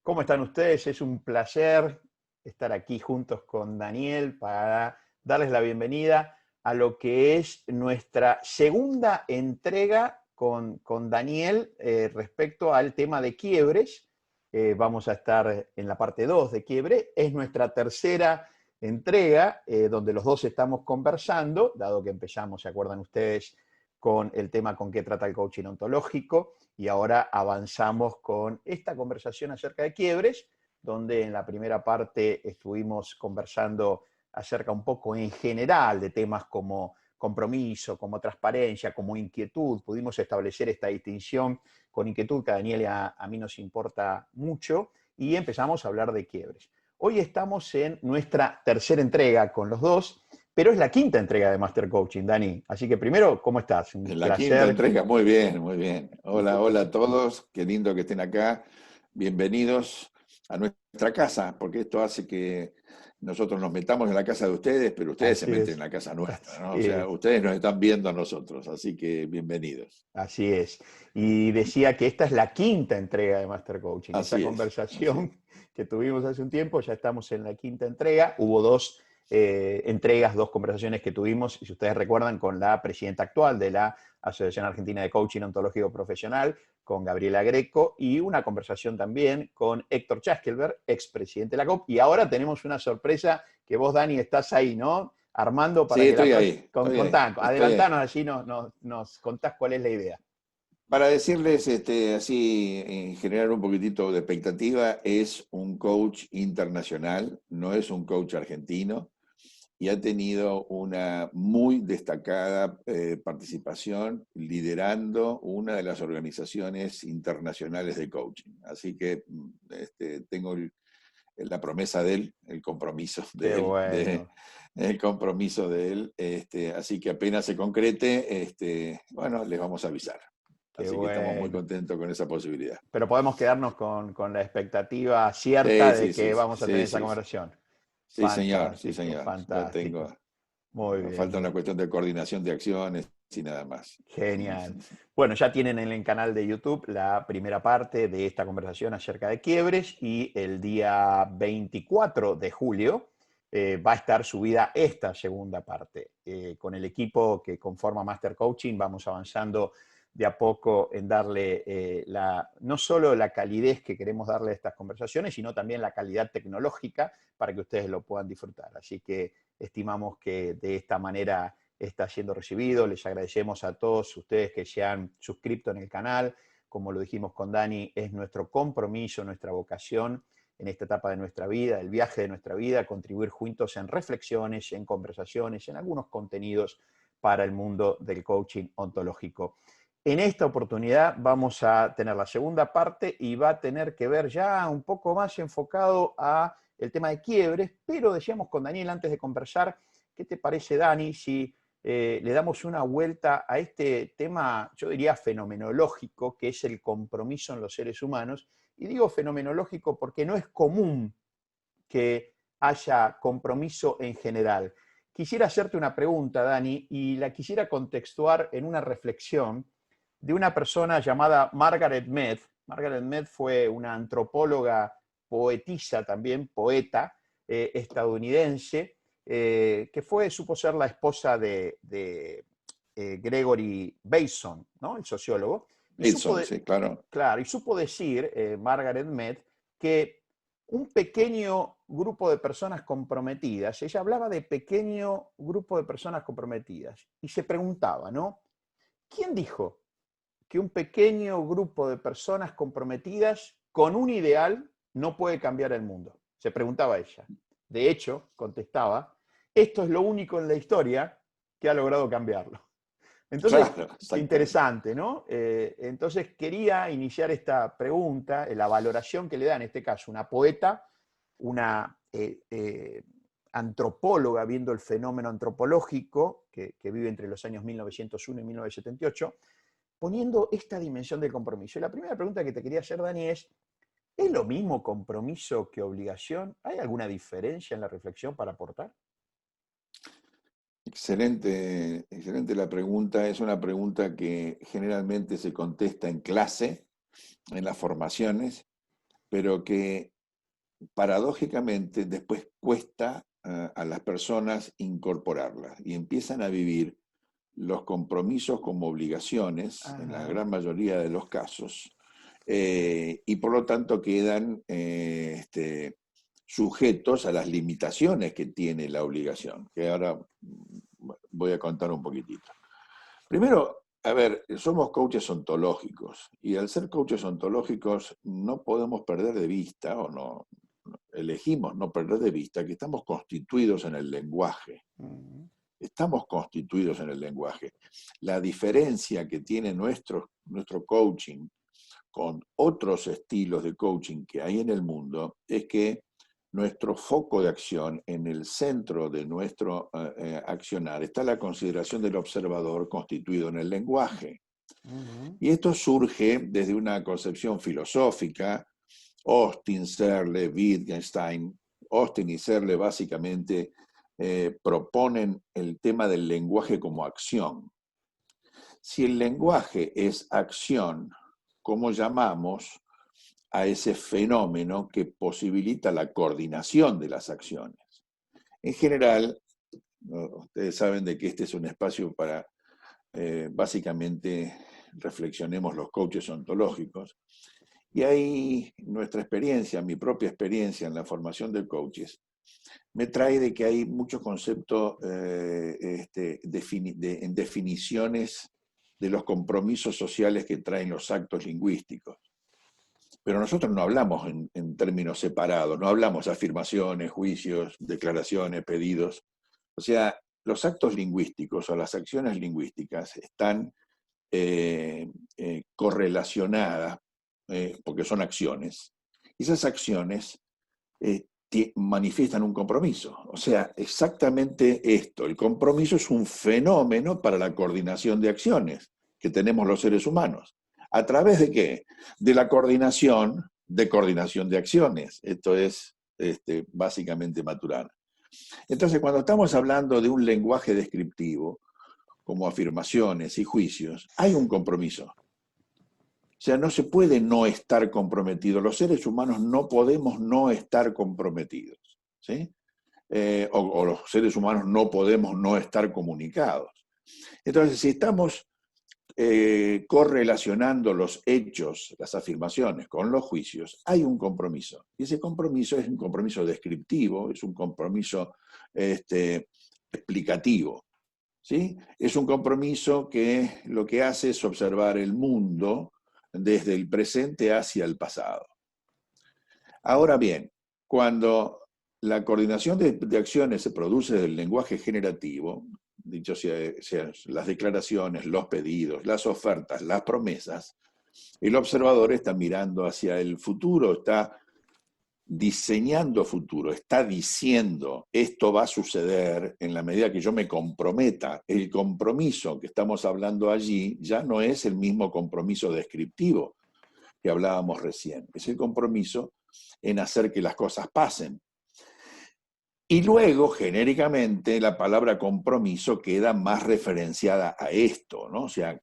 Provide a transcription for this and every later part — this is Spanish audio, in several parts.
¿Cómo están ustedes? Es un placer estar aquí juntos con Daniel para darles la bienvenida a lo que es nuestra segunda entrega con Daniel respecto al tema de quiebres. Vamos a estar en la parte 2 de quiebre. Es nuestra tercera entrega donde los dos estamos conversando, dado que empezamos, ¿se acuerdan ustedes?, con el tema con qué trata el coaching ontológico, y ahora avanzamos con esta conversación acerca de quiebres, donde en la primera parte estuvimos conversando acerca un poco en general de temas como compromiso, como transparencia, como inquietud. Pudimos establecer esta distinción con inquietud que a Daniel y a mí nos importa mucho, y empezamos a hablar de quiebres. Hoy estamos en nuestra tercera entrega con los dos, pero es la quinta entrega de Master Coaching, Dani. Así que primero, ¿cómo estás? Un En la quinta placer. entrega, muy bien, muy bien. Hola, hola a todos, qué lindo que estén acá. Bienvenidos a nuestra casa, porque esto hace que nosotros nos metamos en la casa de ustedes, pero ustedes se Así meten en es, la casa nuestra, así ¿no? O sea, es, ustedes nos están viendo a nosotros, así que bienvenidos. así es. Y decía que esta es la quinta entrega de Master Coaching. Esa Así es, así es. conversación que tuvimos hace un tiempo, ya estamos en la quinta entrega. Hubo dos entregas, dos conversaciones que tuvimos, si ustedes recuerdan, con la presidenta actual de la Asociación Argentina de Coaching Ontológico Profesional, con Gabriela Greco, y una conversación también con Héctor Chaskelberg, expresidente de la COP. Y ahora tenemos una sorpresa que vos, Dani, estás ahí, ¿no? Armando para Sí, que la estoy próxima. ahí, estoy ahí, estoy ahí. Adelantanos, así nos contás cuál es la idea. Para decirles, así, en generar un poquitito de expectativa, es un coach internacional, no es un coach argentino, y ha tenido una muy destacada participación liderando una de las organizaciones internacionales de coaching. Así que tengo la promesa de él, el compromiso Qué de él, bueno, el compromiso de él. Así que apenas se concrete, bueno, les vamos a avisar. qué Así que estamos muy bueno. contentos con esa posibilidad. Pero podemos quedarnos con la expectativa cierta Sí, de sí, que sí, vamos a tener sí, esa sí, sí. conversación. Sí, señor, sí, Fantástico, señor. Ya fantástico. tengo. Muy bien, Falta muy una bien. cuestión de coordinación de acciones y nada más. Genial. Bueno, ya tienen en el canal de YouTube la primera parte de esta conversación acerca de quiebres, y el día 24 de julio va a estar subida esta segunda parte. Con el equipo que conforma Master Coaching vamos avanzando de a poco en darle no solo la calidez que queremos darle a estas conversaciones, sino también la calidad tecnológica para que ustedes lo puedan disfrutar. Así que estimamos que de esta manera está siendo recibido. Les agradecemos a todos ustedes que se han suscrito en el canal. Como lo dijimos con Dani, es nuestro compromiso, nuestra vocación en esta etapa de nuestra vida, el viaje de nuestra vida, contribuir juntos en reflexiones, en conversaciones, en algunos contenidos para el mundo del coaching ontológico. En esta oportunidad vamos a tener la segunda parte y va a tener que ver ya un poco más enfocado a el tema de quiebres, pero decíamos con Daniel antes de conversar, ¿qué te parece, Dani, si le damos una vuelta a este tema, yo diría fenomenológico, que es el compromiso en los seres humanos? Y digo fenomenológico porque no es común que haya compromiso en general. Quisiera hacerte una pregunta, Dani, y la quisiera contextuar en una reflexión de una persona llamada Margaret Mead. Margaret Mead fue una antropóloga, poetisa también, poeta estadounidense, que supo ser la esposa de Gregory Bateson, ¿no?, el sociólogo, y Edson, sí, claro. claro, y supo decir, Margaret Mead, que un pequeño grupo de personas comprometidas, ella hablaba de pequeño grupo de personas comprometidas, y se preguntaba, ¿no? ¿Quién dijo que un pequeño grupo de personas comprometidas con un ideal no puede cambiar el mundo? Se preguntaba ella. De hecho, contestaba, esto es lo único en la historia que ha logrado cambiarlo. Entonces, Claro, qué exactamente. interesante, ¿no? Entonces quería iniciar esta pregunta, la valoración que le da en este caso una poeta, una antropóloga viendo el fenómeno antropológico que vive entre los años 1901 y 1978, poniendo esta dimensión del compromiso. Y la primera pregunta que te quería hacer, Dani, ¿es lo mismo compromiso que obligación? ¿Hay alguna diferencia en la reflexión para aportar? Excelente, excelente la pregunta. Es una pregunta que generalmente se contesta en clase, en las formaciones, pero que paradójicamente después cuesta a las personas incorporarlas y empiezan a vivir los compromisos como obligaciones, en la Ajá. gran mayoría de los casos, y por lo tanto quedan sujetos a las limitaciones que tiene la obligación, que ahora voy a contar un poquitito. Primero, a ver, somos coaches ontológicos y al ser coaches ontológicos no podemos perder de vista, o no, elegimos no perder de vista, que estamos constituidos en el lenguaje. Estamos constituidos en el lenguaje. La diferencia que tiene nuestro coaching con otros estilos de coaching que hay en el mundo es que nuestro foco de acción, en el centro de nuestro accionar, está la consideración del observador constituido en el lenguaje. Y esto surge desde una concepción filosófica. Austin, Searle, Wittgenstein, Austin y Searle básicamente proponen el tema del lenguaje como acción. Si el lenguaje es acción, ¿cómo llamamos a ese fenómeno que posibilita la coordinación de las acciones? En general, ustedes saben de que este es un espacio para básicamente reflexionemos los coaches ontológicos, y ahí nuestra experiencia, mi propia experiencia en la formación de coaches, me trae de que hay muchos conceptos en definiciones de los compromisos sociales que traen los actos lingüísticos. Pero nosotros no hablamos en términos separados, no hablamos afirmaciones, juicios, declaraciones, pedidos. O sea, los actos lingüísticos o las acciones lingüísticas están correlacionadas, porque son acciones. Y esas acciones manifiestan un compromiso. O sea, exactamente esto. El compromiso es un fenómeno para la coordinación de acciones que tenemos los seres humanos. ¿A través de qué? De la coordinación de acciones. Esto es básicamente Maturana. Entonces, cuando estamos hablando de un lenguaje descriptivo, como afirmaciones y juicios, hay un compromiso. O sea, no se puede no estar comprometido. Los seres humanos no podemos no estar comprometidos, ¿sí? O los seres humanos no podemos no estar comunicados. Entonces, si estamos correlacionando los hechos, las afirmaciones con los juicios, hay un compromiso. Y ese compromiso es un compromiso descriptivo, es un compromiso explicativo. ¿Sí? Es un compromiso que lo que hace es observar el mundo desde el presente hacia el pasado. Ahora bien, cuando la coordinación de acciones se produce del lenguaje generativo, dicho sea las declaraciones, los pedidos, las ofertas, las promesas, el observador está mirando hacia el futuro, está diseñando futuro, está diciendo esto va a suceder en la medida que yo me comprometa. El compromiso que estamos hablando allí ya no es el mismo compromiso descriptivo que hablábamos recién, es el compromiso en hacer que las cosas pasen. Y luego, genéricamente, la palabra compromiso queda más referenciada a esto, ¿no? O sea,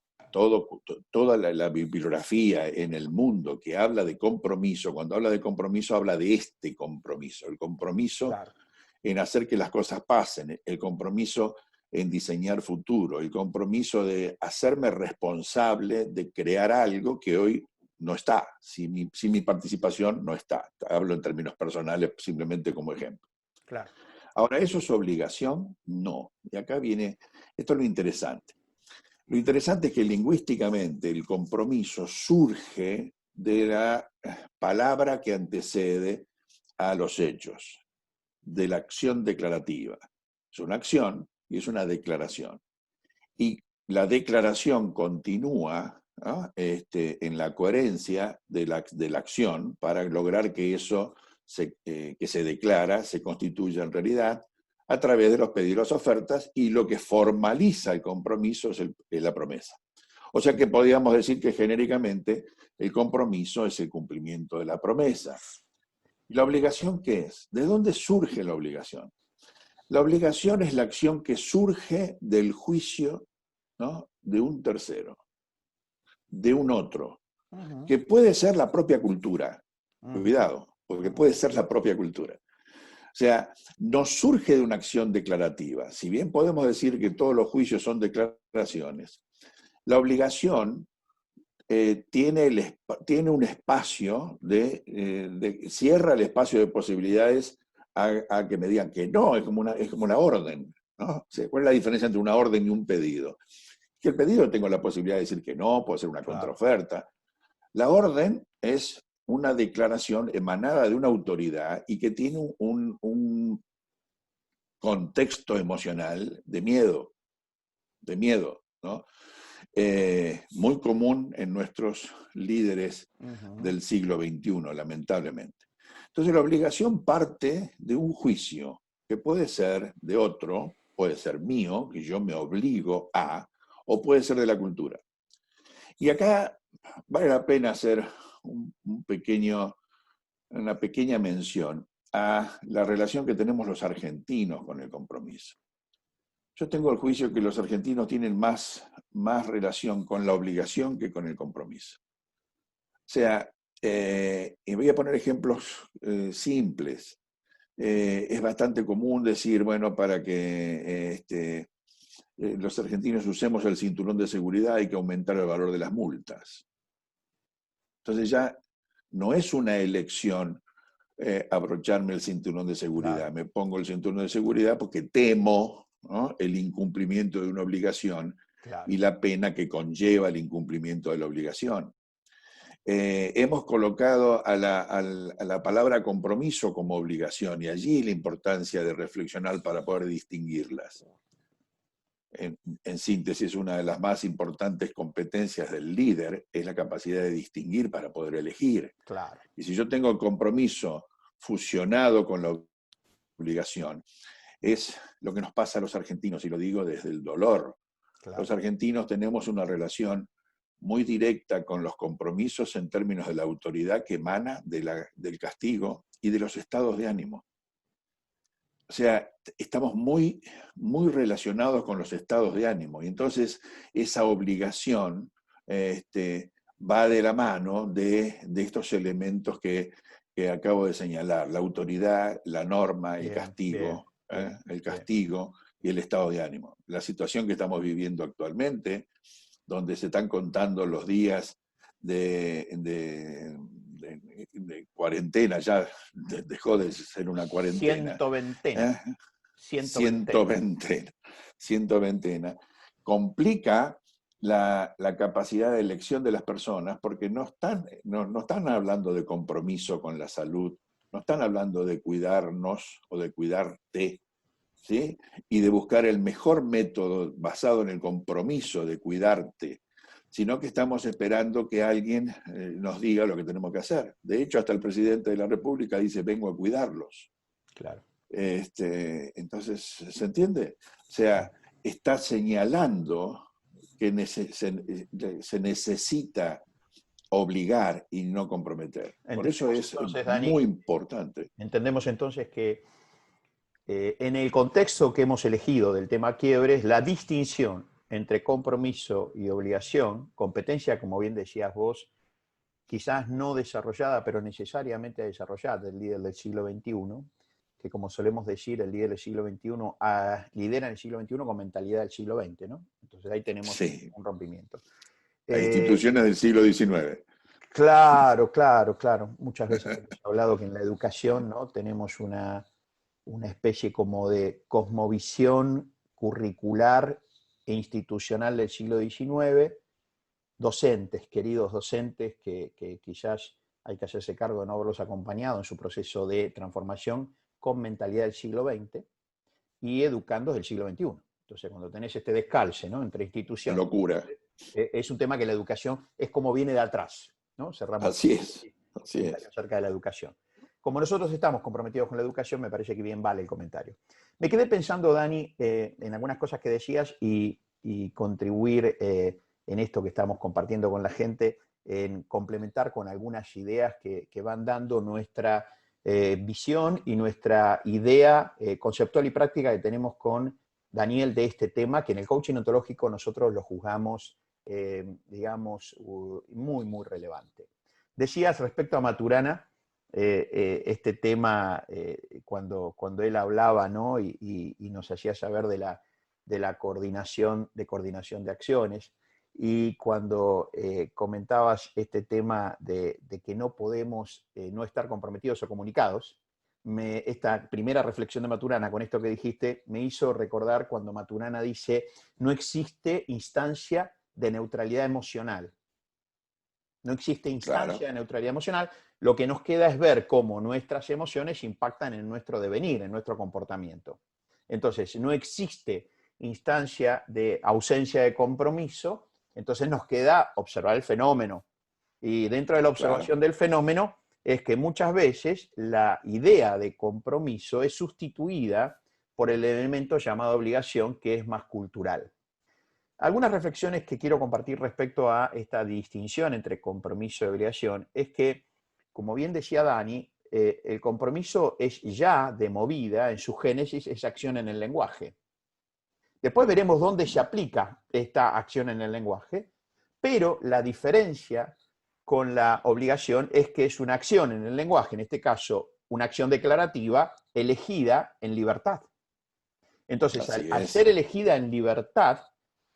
toda la bibliografía en el mundo que habla de compromiso, cuando habla de compromiso, habla de este compromiso, el compromiso Claro. en hacer que las cosas pasen, el compromiso en diseñar futuro, el compromiso de hacerme responsable de crear algo que hoy no está, si mi participación no está. Hablo en términos personales simplemente como ejemplo. Claro. Ahora, ¿eso es obligación? No. Y acá viene, esto es lo interesante. Lo interesante es que lingüísticamente el compromiso surge de la palabra que antecede a los hechos, de la acción declarativa. Es una acción y es una declaración. Y la declaración continúa, ¿no? En la coherencia de la acción para lograr que eso que se declara se constituya en realidad a través de los pedidos, ofertas, y lo que formaliza el compromiso es la promesa. O sea que podríamos decir que genéricamente el compromiso es el cumplimiento de la promesa. ¿Y la obligación qué es? ¿De dónde surge la obligación? La obligación es la acción que surge del juicio, ¿no?, de un tercero, de un otro, que puede ser la propia cultura. Cuidado, porque puede ser la propia cultura. O sea, no surge de una acción declarativa. Si bien podemos decir que todos los juicios son declaraciones, la obligación tiene un espacio cierra el espacio de posibilidades a que me digan que no, es como una orden, ¿no? O sea, ¿cuál es la diferencia entre una orden y un pedido? Que el pedido tengo la posibilidad de decir que no, puedo hacer una contraoferta. La orden es una declaración emanada de una autoridad y que tiene un contexto emocional de miedo, ¿no? Muy común en nuestros líderes del siglo XXI, lamentablemente. Entonces la obligación parte de un juicio que puede ser de otro, puede ser mío, que yo me obligo a, o puede ser de la cultura. Y acá vale la pena hacer una pequeña mención a la relación que tenemos los argentinos con el compromiso. Yo tengo el juicio que los argentinos tienen más relación con la obligación que con el compromiso. O sea, y voy a poner ejemplos simples. Es bastante común decir, bueno, para que los argentinos usemos el cinturón de seguridad hay que aumentar el valor de las multas. Entonces ya no es una elección abrocharme el cinturón de seguridad. Claro. Me pongo el cinturón de seguridad porque temo, ¿no?, el incumplimiento de una obligación, claro, y la pena que conlleva el incumplimiento de la obligación. Hemos colocado a la palabra compromiso como obligación y allí la importancia de reflexionar para poder distinguirlas. En síntesis, una de las más importantes competencias del líder es la capacidad de distinguir para poder elegir. Claro. Y si yo tengo el compromiso fusionado con la obligación, es lo que nos pasa a los argentinos, y lo digo desde el dolor. Claro. Los argentinos tenemos una relación muy directa con los compromisos en términos de la autoridad que emana del castigo y de los estados de ánimo. O sea, estamos muy relacionados con los estados de ánimo, y entonces esa obligación va de la mano de estos elementos que acabo de señalar: la autoridad, la norma, el castigo, el castigo y el estado de ánimo. La situación que estamos viviendo actualmente, donde se están contando los días de cuarentena, ya dejó de ser una cuarentena. 120, complica la capacidad de elección de las personas, porque no están hablando de compromiso con la salud, no están hablando de cuidarnos o de cuidarte, ¿sí?, y de buscar el mejor método basado en el compromiso de cuidarte, sino que estamos esperando que alguien nos diga lo que tenemos que hacer. De hecho, hasta el presidente de la República dice: vengo a cuidarlos. Claro. Entonces, ¿se entiende? O sea, está señalando que se necesita obligar y no comprometer. Por eso es entonces, Dani, muy importante. Entendemos entonces que en el contexto que hemos elegido del tema quiebres, la distinción entre compromiso y obligación, competencia, como bien decías vos, quizás no desarrollada, pero necesariamente desarrollada del líder del siglo XXI, que, como solemos decir, el líder del siglo XXI lidera en el siglo XXI con mentalidad del siglo XX, ¿no? Entonces ahí tenemos un rompimiento. Las instituciones del siglo XIX. Claro. Muchas veces hemos hablado que en la educación, ¿no?, tenemos una especie como de cosmovisión curricular e institucional del siglo XIX, docentes, queridos docentes, que quizás hay que hacerse cargo de no haberlos acompañado en su proceso de transformación con mentalidad del siglo XX y educandos del siglo XXI. Entonces, cuando tenés este descalce, ¿no?, entre instituciones, locura. Es un tema que la educación es como viene de atrás, ¿no? Cerramos así es acerca de la educación. Como nosotros estamos comprometidos con la educación, me parece que bien vale el comentario. Me quedé pensando, Dani, en algunas cosas que decías y contribuir en esto que estamos compartiendo con la gente, en complementar con algunas ideas que van dando nuestra visión y nuestra idea conceptual y práctica que tenemos con Daniel de este tema, que en el coaching ontológico nosotros lo juzgamos, digamos, muy relevante. Decías respecto a Maturana, este tema cuando él hablaba, ¿no? Y nos hacía saber de la coordinación de acciones. Y cuando comentabas este tema de que no podemos no estar comprometidos o comunicados, esta primera reflexión de Maturana con esto que dijiste me hizo recordar cuando Maturana dice: no existe instancia de neutralidad emocional. No existe instancia Claro, de neutralidad emocional. Lo que nos queda es ver cómo nuestras emociones impactan en nuestro devenir, en nuestro comportamiento. Entonces, no existe instancia de ausencia de compromiso, entonces nos queda observar el fenómeno. Y dentro de la claro. observación del fenómeno es que muchas veces la idea de compromiso es sustituida por el elemento llamado obligación, que es más cultural. Algunas reflexiones que quiero compartir respecto a esta distinción entre compromiso y obligación es que, como bien decía Dani, el compromiso es ya de movida, en su génesis es acción en el lenguaje. Después veremos dónde se aplica esta acción en el lenguaje, pero la diferencia con la obligación es que es una acción en el lenguaje, en este caso una acción declarativa elegida en libertad. Entonces, Así al ser es. elegida en libertad,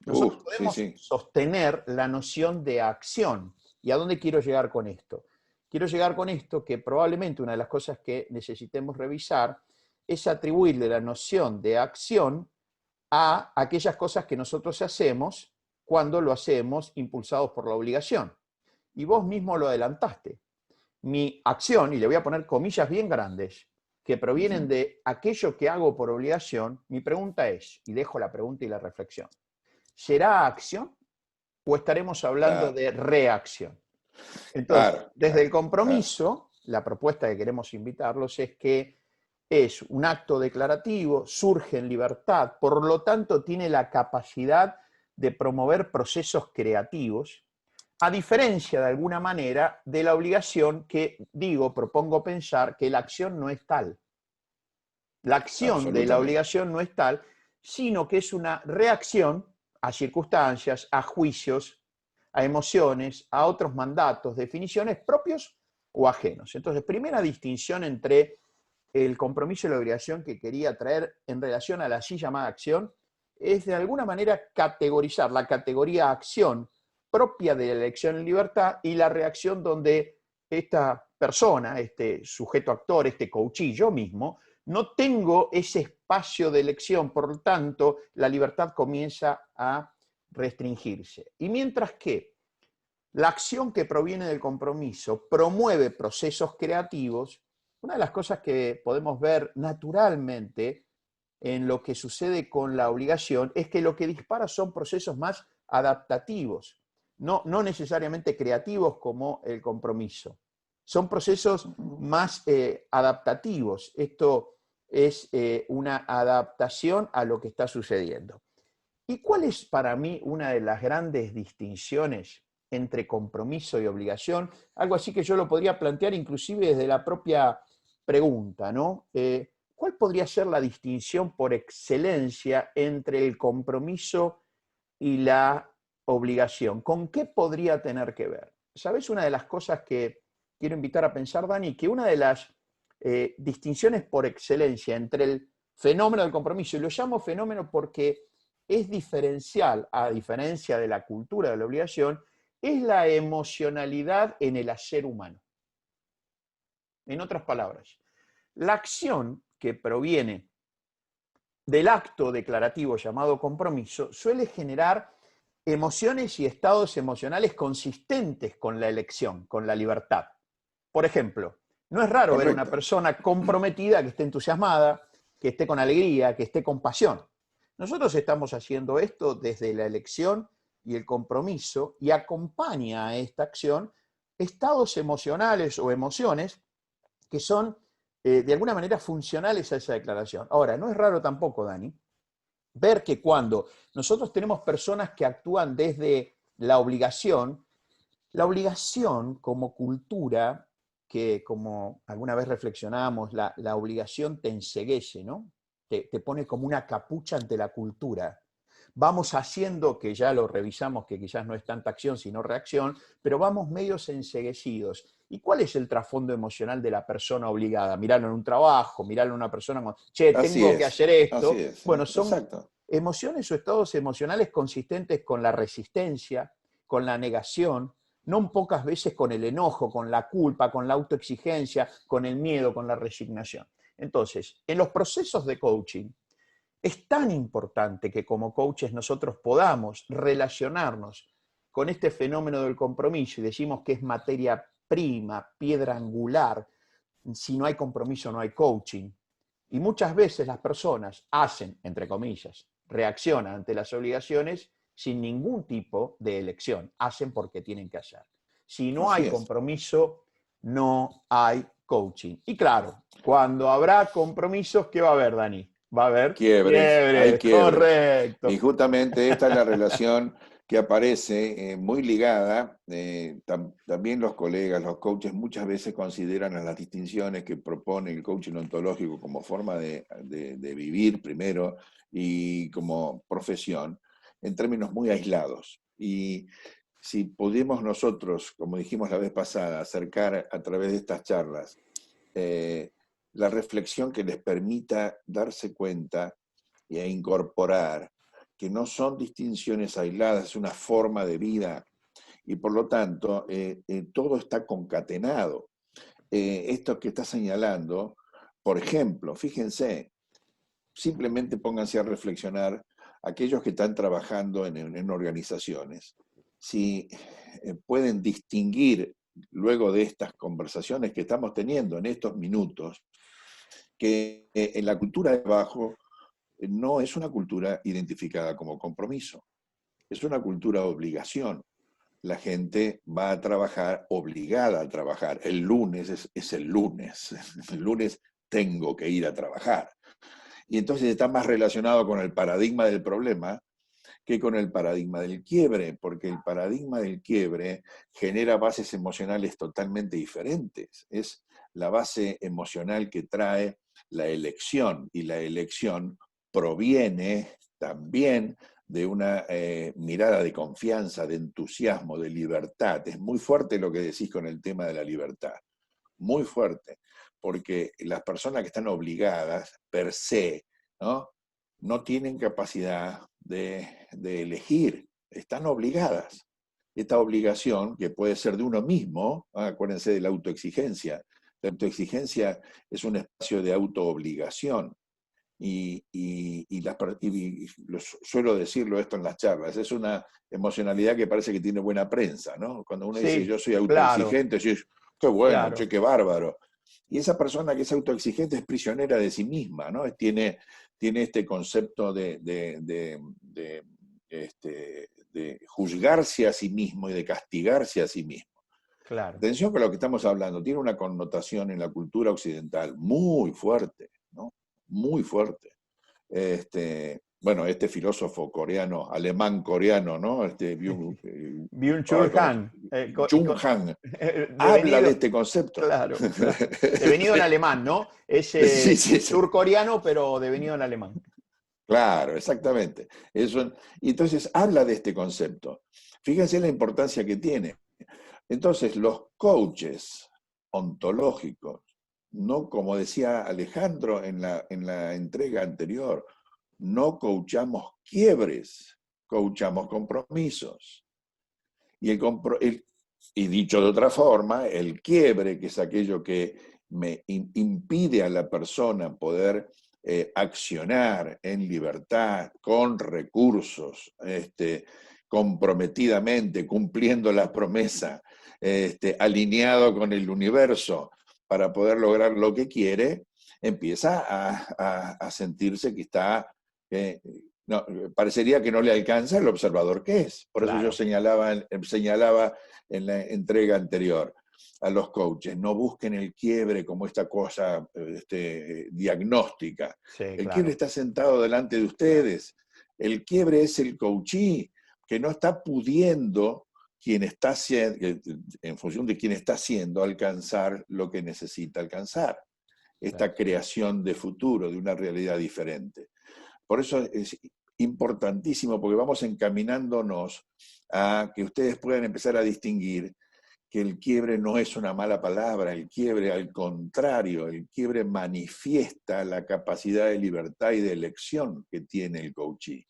nosotros Sí, podemos sí. sostener la noción de acción. ¿Y a dónde quiero llegar con esto? Quiero llegar con esto que probablemente una de las cosas que necesitemos revisar es atribuirle la noción de acción a aquellas cosas que nosotros hacemos cuando lo hacemos impulsados por la obligación. Y vos mismo lo adelantaste. Mi acción, y le voy a poner comillas bien grandes, que provienen Ujú. de aquello que hago por obligación, mi pregunta es, y dejo la pregunta y la reflexión, ¿será acción o estaremos hablando Claro, de reacción? Entonces, claro, desde el claro, claro. compromiso, la propuesta que queremos invitarlos es que es un acto declarativo, surge en libertad, por lo tanto tiene la capacidad de promover procesos creativos, a diferencia de alguna manera de la obligación que digo, propongo pensar que la acción no es tal. La acción de la Absolutamente. obligación no es tal, sino que es una reacción a circunstancias, a juicios, a emociones, a otros mandatos, definiciones propios o ajenos. Entonces, primera distinción entre el compromiso y la obligación que quería traer en relación a la así llamada acción es de alguna manera categorizar la categoría acción propia de la elección en libertad y la reacción donde esta persona, este sujeto actor, este coachí, yo mismo, no tengo ese espacio de elección, por lo tanto, la libertad comienza a restringirse. Y mientras que la acción que proviene del compromiso promueve procesos creativos, una de las cosas que podemos ver naturalmente en lo que sucede con la obligación es que lo que dispara son procesos más adaptativos, no necesariamente creativos como el compromiso. Son procesos Ujú. más adaptativos. Esto es una adaptación a lo que está sucediendo. ¿Y cuál es para mí una de las grandes distinciones entre compromiso y obligación? Algo así que yo lo podría plantear inclusive desde la propia pregunta, ¿no? ¿Cuál podría ser la distinción por excelencia entre el compromiso y la obligación? ¿Con qué podría tener que ver? ¿Sabes una de las cosas que quiero invitar a pensar, Dani? Que una de las distinciones por excelencia entre el fenómeno del compromiso, y lo llamo fenómeno porque es diferencial, a diferencia de la cultura de la obligación, es la emocionalidad en el hacer humano. En otras palabras, la acción que proviene del acto declarativo llamado compromiso suele generar emociones y estados emocionales consistentes con la elección, con la libertad. Por ejemplo, no es raro ver a una Correcto. persona comprometida que esté entusiasmada, que esté con alegría, que esté con pasión. Nosotros estamos haciendo esto desde la elección y el compromiso y acompaña a esta acción estados emocionales o emociones que son de alguna manera funcionales a esa declaración. Ahora, no es raro tampoco, Dani, ver que cuando nosotros tenemos personas que actúan desde la obligación como cultura, que como alguna vez reflexionamos, la obligación te enceguece, ¿no? Te pone como una capucha ante la cultura. vamos haciendo, que ya lo revisamos, que quizás no es tanta acción sino reacción, pero vamos medios enceguecidos. ¿Y cuál es el trasfondo emocional de la persona obligada? Mirarlo en un trabajo, mirarlo en una persona con, che, tengo que hacer así esto. es, Bueno, son exacto. emociones o estados emocionales consistentes con la resistencia, con la negación, no pocas veces con el enojo, con la culpa, con la autoexigencia, con el miedo, con la resignación. Entonces, en los procesos de coaching, es tan importante que como coaches nosotros podamos relacionarnos con este fenómeno del compromiso y decimos que es materia prima, piedra angular. Si no hay compromiso no hay coaching. Y muchas veces las personas hacen, entre comillas, reaccionan ante las obligaciones sin ningún tipo de elección. Hacen porque tienen que hacer. Si no Así hay es. compromiso, no hay coaching. Y claro, cuando habrá compromisos, ¿qué va a haber, Dani? Va a haber Hay quiebres, quiebres. correcto. Y justamente esta es la relación que aparece muy ligada. También los colegas, los coaches, muchas veces consideran a las distinciones que propone el coaching ontológico como forma de vivir primero y como profesión en términos muy aislados. Y si pudimos nosotros, como dijimos la vez pasada, acercar a través de estas charlas eh, la reflexión que les permita darse cuenta y a incorporar que no son distinciones aisladas, es una forma de vida y por lo tanto todo está concatenado. Esto que está señalando, por ejemplo, fíjense, simplemente pónganse a reflexionar aquellos que están trabajando en organizaciones, si pueden distinguir luego de estas conversaciones que estamos teniendo en estos minutos, que en la cultura de trabajo no es una cultura identificada como compromiso, es una cultura de obligación. La gente va a trabajar obligada a trabajar. El lunes es el lunes. El lunes tengo que ir a trabajar. Y entonces está más relacionado con el paradigma del problema que con el paradigma del quiebre, porque el paradigma del quiebre genera bases emocionales totalmente diferentes. Es la base emocional que trae la elección, y la elección proviene también de una mirada de confianza, de entusiasmo, de libertad. Es muy fuerte lo que decís con el tema de la libertad, muy fuerte, porque las personas que están obligadas per se, ¿no? No tienen capacidad de elegir, están obligadas. Esta obligación, que puede ser de uno mismo, acuérdense de la autoexigencia. La autoexigencia es un espacio de autoobligación. Suelo decirlo esto en las charlas, es una emocionalidad que parece que tiene buena prensa, ¿no? Cuando uno dice yo Sí, soy claro, autoexigente, yo, qué bueno, che, claro. qué bárbaro. Y esa persona que es autoexigente es prisionera de sí misma, ¿no? Tiene este concepto de juzgarse a sí mismo y de castigarse a sí mismo. Claro. Atención que lo que estamos hablando tiene una connotación en la cultura occidental muy fuerte, ¿no? Muy fuerte. Bueno, este filósofo coreano, alemán coreano, ¿no? Byung-Chul Han, Jung Han, habla de devenido, este concepto. claro, claro, devenido en alemán, ¿no? Es Sí, sí, sí. surcoreano, pero devenido en alemán. Claro, exactamente. Y entonces habla de este concepto. Fíjense la importancia que tiene. Entonces, los coaches ontológicos, no como decía Alejandro en la entrega anterior, no coachamos quiebres, coachamos compromisos. Y dicho de otra forma, el quiebre, que es aquello que me impide a la persona poder accionar en libertad, con recursos, comprometidamente, cumpliendo la promesa, alineado con el universo para poder lograr lo que quiere, empieza a sentirse que está no, parecería que no le alcanza el observador que es. Por eso yo Claro, señalaba en la entrega anterior a los coaches, no busquen el quiebre como esta cosa diagnóstica. sí, El quiebre claro, está sentado delante de claro, ustedes. El quiebre es el coachí que no está pudiendo en función de quién está haciendo, alcanzar lo que necesita alcanzar. claro. Esta creación de futuro, de una realidad diferente. Por eso importantísimo porque vamos encaminándonos a que ustedes puedan empezar a distinguir que el quiebre no es una mala palabra, el quiebre al contrario, el quiebre manifiesta la capacidad de libertad y de elección que tiene el coachee.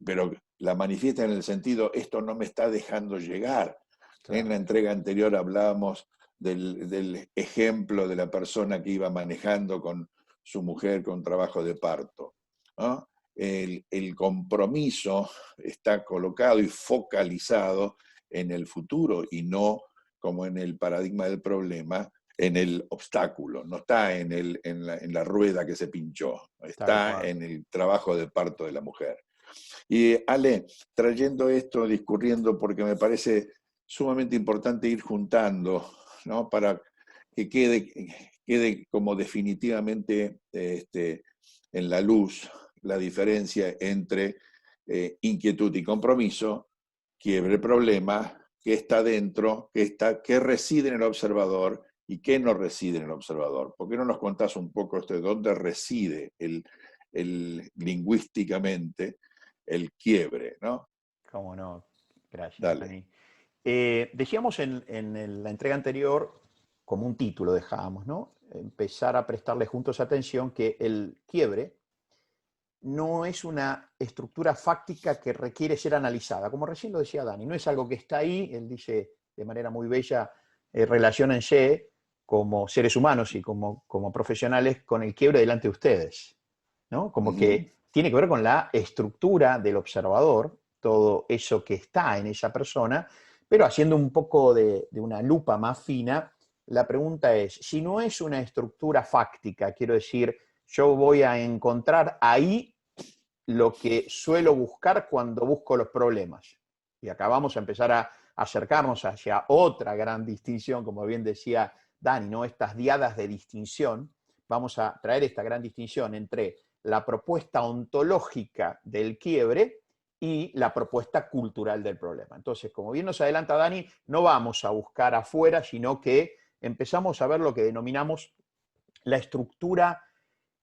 Pero la manifiesta en el sentido, esto no me está dejando llegar. Claro. En la entrega anterior hablábamos del ejemplo de la persona que iba manejando con su mujer con trabajo de parto, ¿no? El compromiso está colocado y focalizado en el futuro y no como en el paradigma del problema, en el obstáculo, no está en la rueda que se pinchó, está en el trabajo de parto de la mujer. Y Ale, trayendo esto, discurriendo, porque me parece sumamente importante ir juntando, ¿no? Para que quede como definitivamente en la luz la diferencia entre inquietud y compromiso, quiebre, problema, qué está dentro, qué reside en el observador y qué no reside en el observador. ¿Por qué no nos contás un poco de dónde reside lingüísticamente el quiebre, ¿no? Cómo no, gracias, Dale. Dani. Decíamos en la entrega anterior, como un título dejábamos, ¿no? Empezar a prestarle juntos atención que el quiebre no es una estructura fáctica que requiere ser analizada, como recién lo decía Dani, no es algo que está ahí, él dice de manera muy bella, relaciónense como seres humanos y como profesionales con el quiebre delante de ustedes, ¿no? Como que tiene que ver con la estructura del observador, todo eso que está en esa persona, pero haciendo un poco de una lupa más fina, la pregunta es, si no es una estructura fáctica, quiero decir, yo voy a encontrar ahí lo que suelo buscar cuando busco los problemas. Y acá vamos a empezar a acercarnos hacia otra gran distinción, como bien decía Dani, ¿no? Estas diadas de distinción. Vamos a traer esta gran distinción entre la propuesta ontológica del quiebre y la propuesta cultural del problema. Entonces, como bien nos adelanta Dani, no vamos a buscar afuera, sino que empezamos a ver lo que denominamos la estructura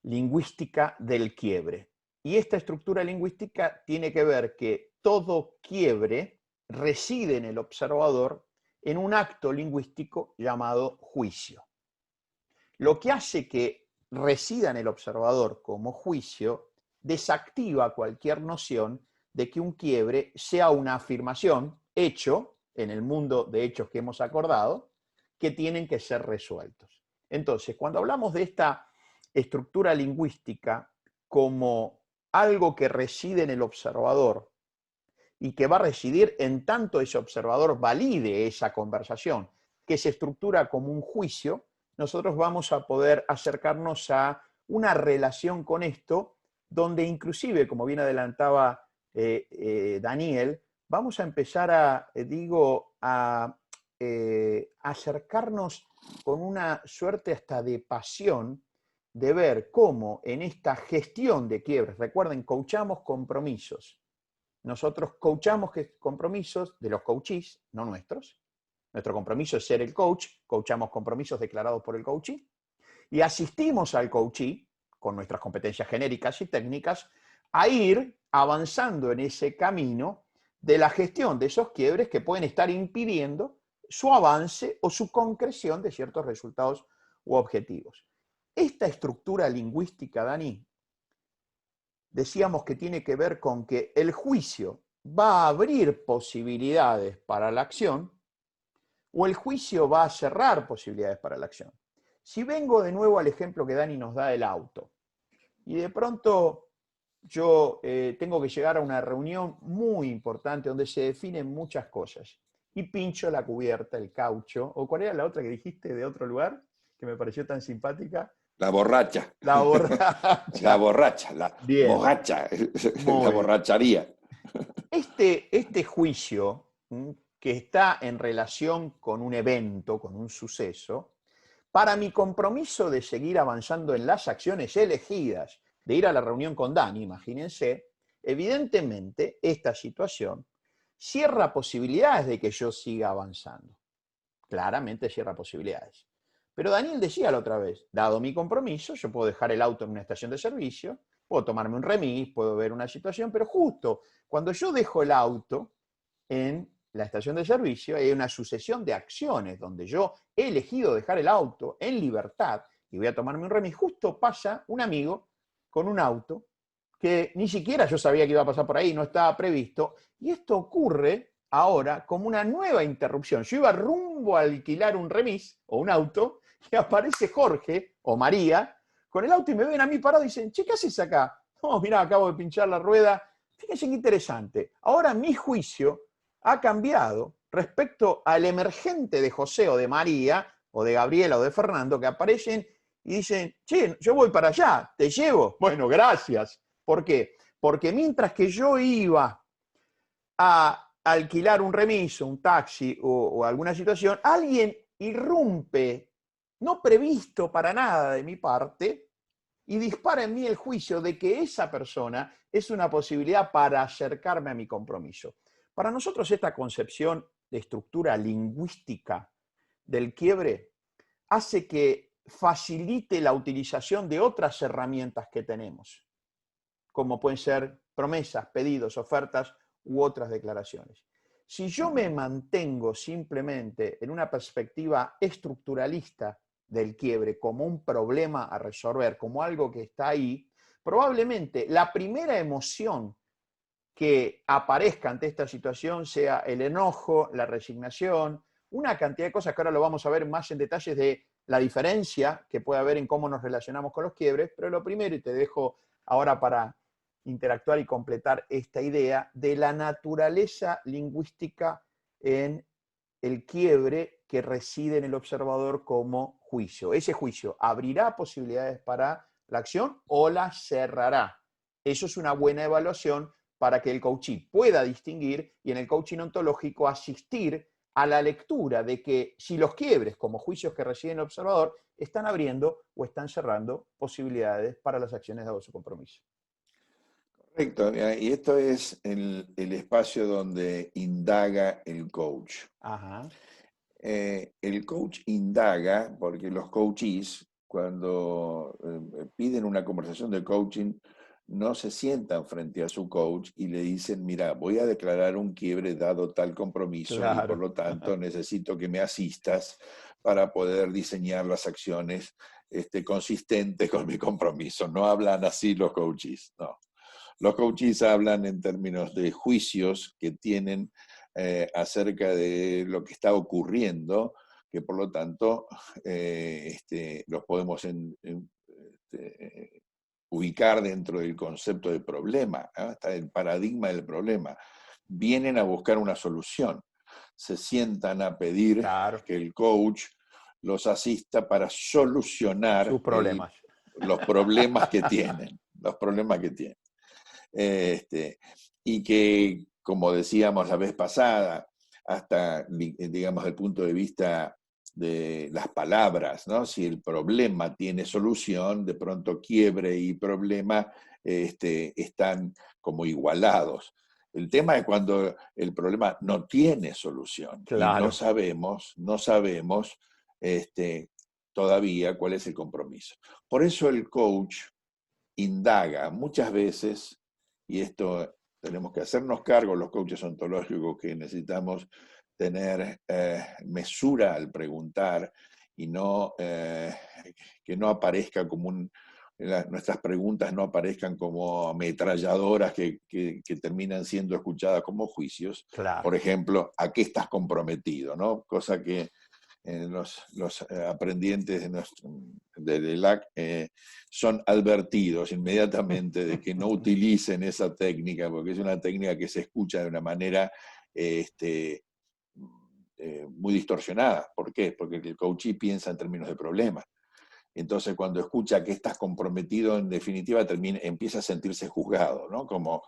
lingüística del quiebre. Y esta estructura lingüística tiene que ver que todo quiebre reside en el observador en un acto lingüístico llamado juicio. Lo que hace que resida en el observador como juicio desactiva cualquier noción de que un quiebre sea una afirmación, hecho, en el mundo de hechos que hemos acordado, que tienen que ser resueltos. Entonces, cuando hablamos de esta estructura lingüística como algo que reside en el observador y que va a residir en tanto ese observador valide esa conversación, que se estructura como un juicio, nosotros vamos a poder acercarnos a una relación con esto, donde inclusive, como bien adelantaba Daniel, vamos a empezar a acercarnos con una suerte hasta de pasión de ver cómo en esta gestión de quiebres, recuerden, coachamos compromisos. Nosotros coachamos compromisos de los coachees, no nuestros. Nuestro compromiso es ser el coach, coachamos compromisos declarados por el coachee y asistimos al coachee con nuestras competencias genéricas y técnicas a ir avanzando en ese camino de la gestión de esos quiebres que pueden estar impidiendo su avance o su concreción de ciertos resultados u objetivos. Esta estructura lingüística, Dani, decíamos que tiene que ver con que el juicio va a abrir posibilidades para la acción o el juicio va a cerrar posibilidades para la acción. Si vengo de nuevo al ejemplo que Dani nos da del auto y de pronto yo tengo que llegar a una reunión muy importante donde se definen muchas cosas y pincho la cubierta, el caucho, o cuál era la otra que dijiste de otro lugar que me pareció tan simpática. La borracha. La borracha. La borracha, la Bien. borracha, la Muy bien. borracharía. Este juicio, que está en relación con un evento, con un suceso, para mi compromiso de seguir avanzando en las acciones elegidas, de ir a la reunión con Dani, imagínense, evidentemente esta situación cierra posibilidades de que yo siga avanzando. Claramente cierra posibilidades. Pero Daniel decía la otra vez, dado mi compromiso, yo puedo dejar el auto en una estación de servicio Puedo tomarme un remis, puedo ver una situación, pero justo cuando yo dejo el auto en la estación de servicio, hay una sucesión de acciones donde yo he elegido dejar el auto en libertad y voy a tomarme un remis. Justo pasa un amigo con un auto que ni siquiera yo sabía que iba a pasar por ahí, no estaba previsto, y esto ocurre ahora como una nueva interrupción. Yo iba rumbo a alquilar un remis o un auto y aparece Jorge o María con el auto y me ven a mí parado y dicen, che, ¿qué haces acá? No, mirá, acabo de pinchar la rueda. Fíjense qué interesante. Ahora mi juicio ha cambiado respecto al emergente de José o de María o de Gabriela o de Fernando que aparecen y dicen, che, yo voy para allá, te llevo. Bueno, gracias. ¿Por qué? Porque mientras que yo iba a alquilar un remiso, un taxi o alguna situación, alguien irrumpe, no previsto para nada de mi parte, y dispara en mí el juicio de que esa persona es una posibilidad para acercarme a mi compromiso. Para nosotros esta concepción de estructura lingüística del quiebre hace que facilite la utilización de otras herramientas que tenemos, como pueden ser promesas, pedidos, ofertas u otras declaraciones. Si yo me mantengo simplemente en una perspectiva estructuralista del quiebre como un problema a resolver, como algo que está ahí, probablemente la primera emoción que aparezca ante esta situación sea el enojo, la resignación, una cantidad de cosas que ahora lo vamos a ver más en detalles de la diferencia que puede haber en cómo nos relacionamos con los quiebres, pero lo primero, y te dejo ahora para interactuar y completar esta idea, de la naturaleza lingüística en el quiebre que reside en el observador como juicio. Ese juicio abrirá posibilidades para la acción o la cerrará. Eso es una buena evaluación para que el coachee pueda distinguir y en el coaching ontológico asistir a la lectura de que si los quiebres como juicios que residen en el observador están abriendo o están cerrando posibilidades para las acciones dado su compromiso. Correcto, y esto es el espacio donde indaga el coach. Ajá. El coach indaga porque los coachees, cuando piden una conversación de coaching, no se sientan frente a su coach y le dicen, mira, voy a declarar un quiebre dado tal compromiso y por Claro. lo tanto necesito que me asistas para poder diseñar las acciones consistentes con mi compromiso. No hablan así los coaches, no. Los coaches hablan en términos de juicios que tienen acerca de lo que está ocurriendo, que por lo tanto los podemos ubicar dentro del concepto de problema, ¿eh? Está el paradigma del problema. Vienen a buscar una solución, se sientan a pedir Claro. que el coach los asista para solucionar Sus problemas. los problemas que tienen, los problemas que tienen. Y que, como decíamos la vez pasada, hasta, digamos, el punto de vista de las palabras, ¿no? Si el problema tiene solución, de pronto quiebre y problema están como igualados. El tema es cuando el problema no tiene solución y Claro. no sabemos todavía cuál es el compromiso. Por eso el coach indaga muchas veces, y esto tenemos que hacernos cargo los coaches ontológicos, que necesitamos tener mesura al preguntar y no que no aparezca como nuestras preguntas no aparezcan como ametralladoras que terminan siendo escuchadas como juicios. Claro. Por ejemplo, ¿a qué estás comprometido? ¿No? Cosa que los aprendientes de LAC son advertidos inmediatamente de que no utilicen esa técnica, porque es una técnica que se escucha de una manera muy distorsionada. ¿Por qué? Porque el coachee piensa en términos de problemas. Entonces, cuando escucha que estás comprometido, en definitiva empieza a sentirse juzgado, ¿no? Como,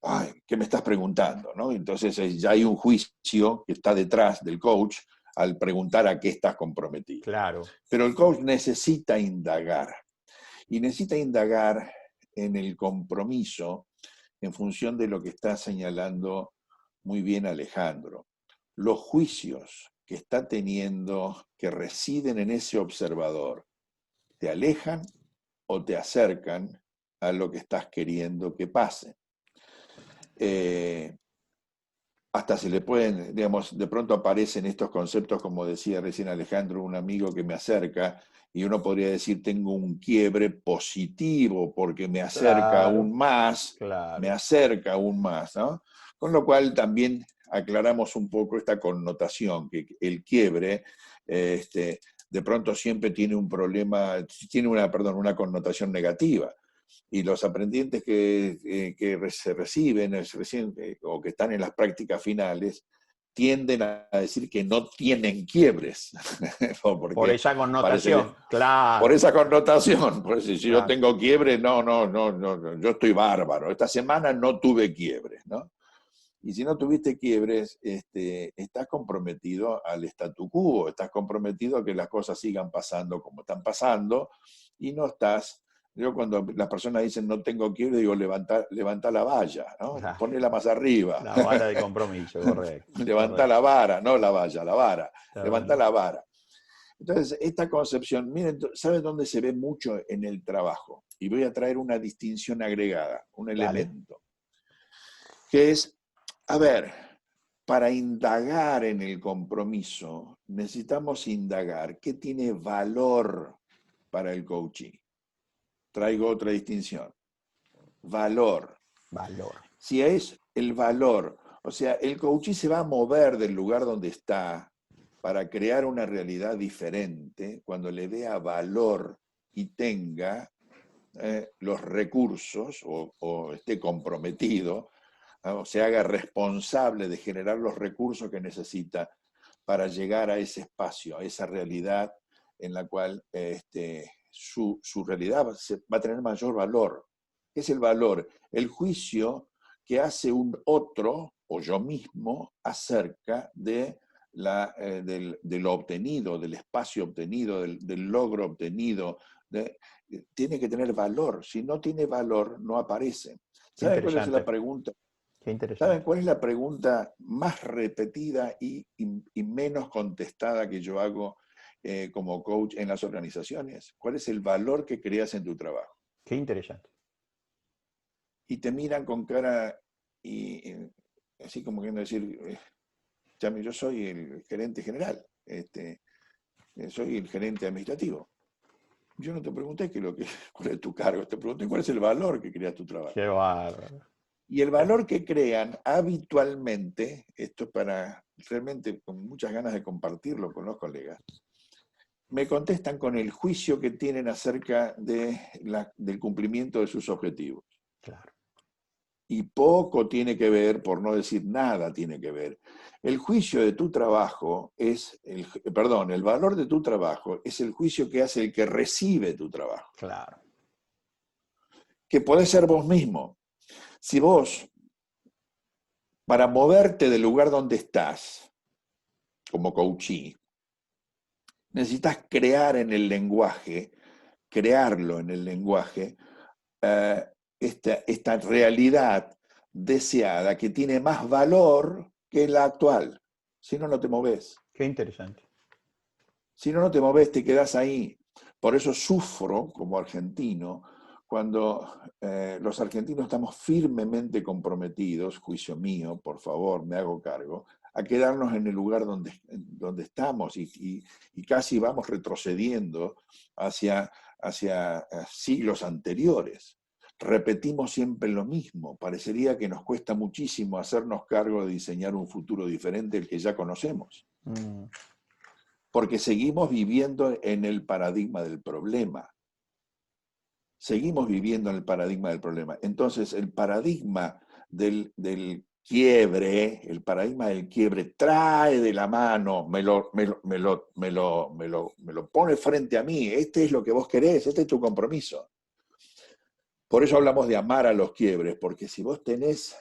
ay, ¿qué me estás preguntando? ¿No? Entonces ya hay un juicio que está detrás del coach al preguntar a qué estás comprometido. Claro. Pero el coach necesita indagar, y necesita indagar en el compromiso en función de lo que está señalando muy bien Alejandro. Los juicios que está teniendo, que residen en ese observador, ¿te alejan o te acercan a lo que estás queriendo que pase. Hasta se le pueden, digamos, de pronto aparecen estos conceptos, como decía recién Alejandro, un amigo que me acerca, y uno podría decir, tengo un quiebre positivo porque me acerca Claro, aún más, me claro. acerca aún más, ¿no? Con lo cual también aclaramos un poco esta connotación, que el quiebre, de pronto siempre tiene un problema, tiene una connotación negativa. Y los aprendientes que se reciben o que están en las prácticas finales tienden a decir que no tienen quiebres, Por porque esa parece connotación, por claro, esa connotación. Por eso, si yo claro. tengo quiebre, no, yo estoy bárbaro. Esta semana no tuve quiebres, ¿no? Y si no tuviste quiebres, estás comprometido al statu quo, estás comprometido a que las cosas sigan pasando como están pasando y no estás. Yo cuando las personas dicen no tengo quiebre, digo levanta la valla, ¿no? Claro. Ponela más arriba. La vara de compromiso, correcto, Levanta correcto. la vara, no la valla, la vara. Está Levanta bueno. la vara. Entonces, esta concepción, miren, ¿saben dónde se ve mucho en el trabajo? Y voy a traer una distinción agregada, un Dale. elemento, que es, a ver, para indagar en el compromiso, necesitamos indagar qué tiene valor para el coaching. Traigo otra distinción. Valor. Valor. Si es el valor, o sea, el coaching se va a mover del lugar donde está para crear una realidad diferente cuando le vea valor y tenga los recursos o esté comprometido, o se haga responsable de generar los recursos que necesita para llegar a ese espacio, a esa realidad en la cual su realidad va a tener mayor valor. ¿Qué es el valor? El juicio que hace un otro o yo mismo acerca de de lo obtenido, del espacio obtenido, del logro obtenido. Tiene que tener valor. Si no tiene valor, no aparece. Qué ¿Saben cuál es la interesante. pregunta? Qué ¿Saben interesante. cuál es la pregunta más repetida y menos contestada que yo hago como coach en las organizaciones? ¿Cuál es el valor que creas en tu trabajo? Qué interesante. Y te miran con cara y así como queriendo decir, Chami, yo soy el gerente general, soy el gerente administrativo. Yo no te pregunté cuál es tu cargo, te pregunté cuál es el valor que creas tu trabajo. Qué bárbaro. Y el valor que crean habitualmente, esto es para realmente con muchas ganas de compartirlo con los colegas, me contestan con el juicio que tienen acerca del cumplimiento de sus objetivos. Claro. Y poco tiene que ver, por no decir nada tiene que ver. El juicio de tu trabajo el valor de tu trabajo es el juicio que hace el que recibe tu trabajo, Claro. que podés ser vos mismo. Si vos, para moverte del lugar donde estás, como coachee, necesitas crear en el lenguaje, crearlo en el lenguaje, esta realidad deseada que tiene más valor que la actual. Si no, no te moves. Qué interesante. Si no, no te moves, te quedás ahí. Por eso sufro como argentino cuando los argentinos estamos firmemente comprometidos, juicio mío, por favor, me hago cargo, a quedarnos en el lugar donde estamos y casi vamos retrocediendo hacia siglos anteriores. Repetimos siempre lo mismo. Parecería que nos cuesta muchísimo hacernos cargo de diseñar un futuro diferente del que ya conocemos. Mm. Porque seguimos viviendo en el paradigma del problema. Seguimos viviendo en el paradigma del problema. Entonces, el paradigma del quiebre, el paradigma del quiebre trae de la mano, me lo pone frente a mí. Este es lo que vos querés, este es tu compromiso. Por eso hablamos de amar a los quiebres, porque si vos tenés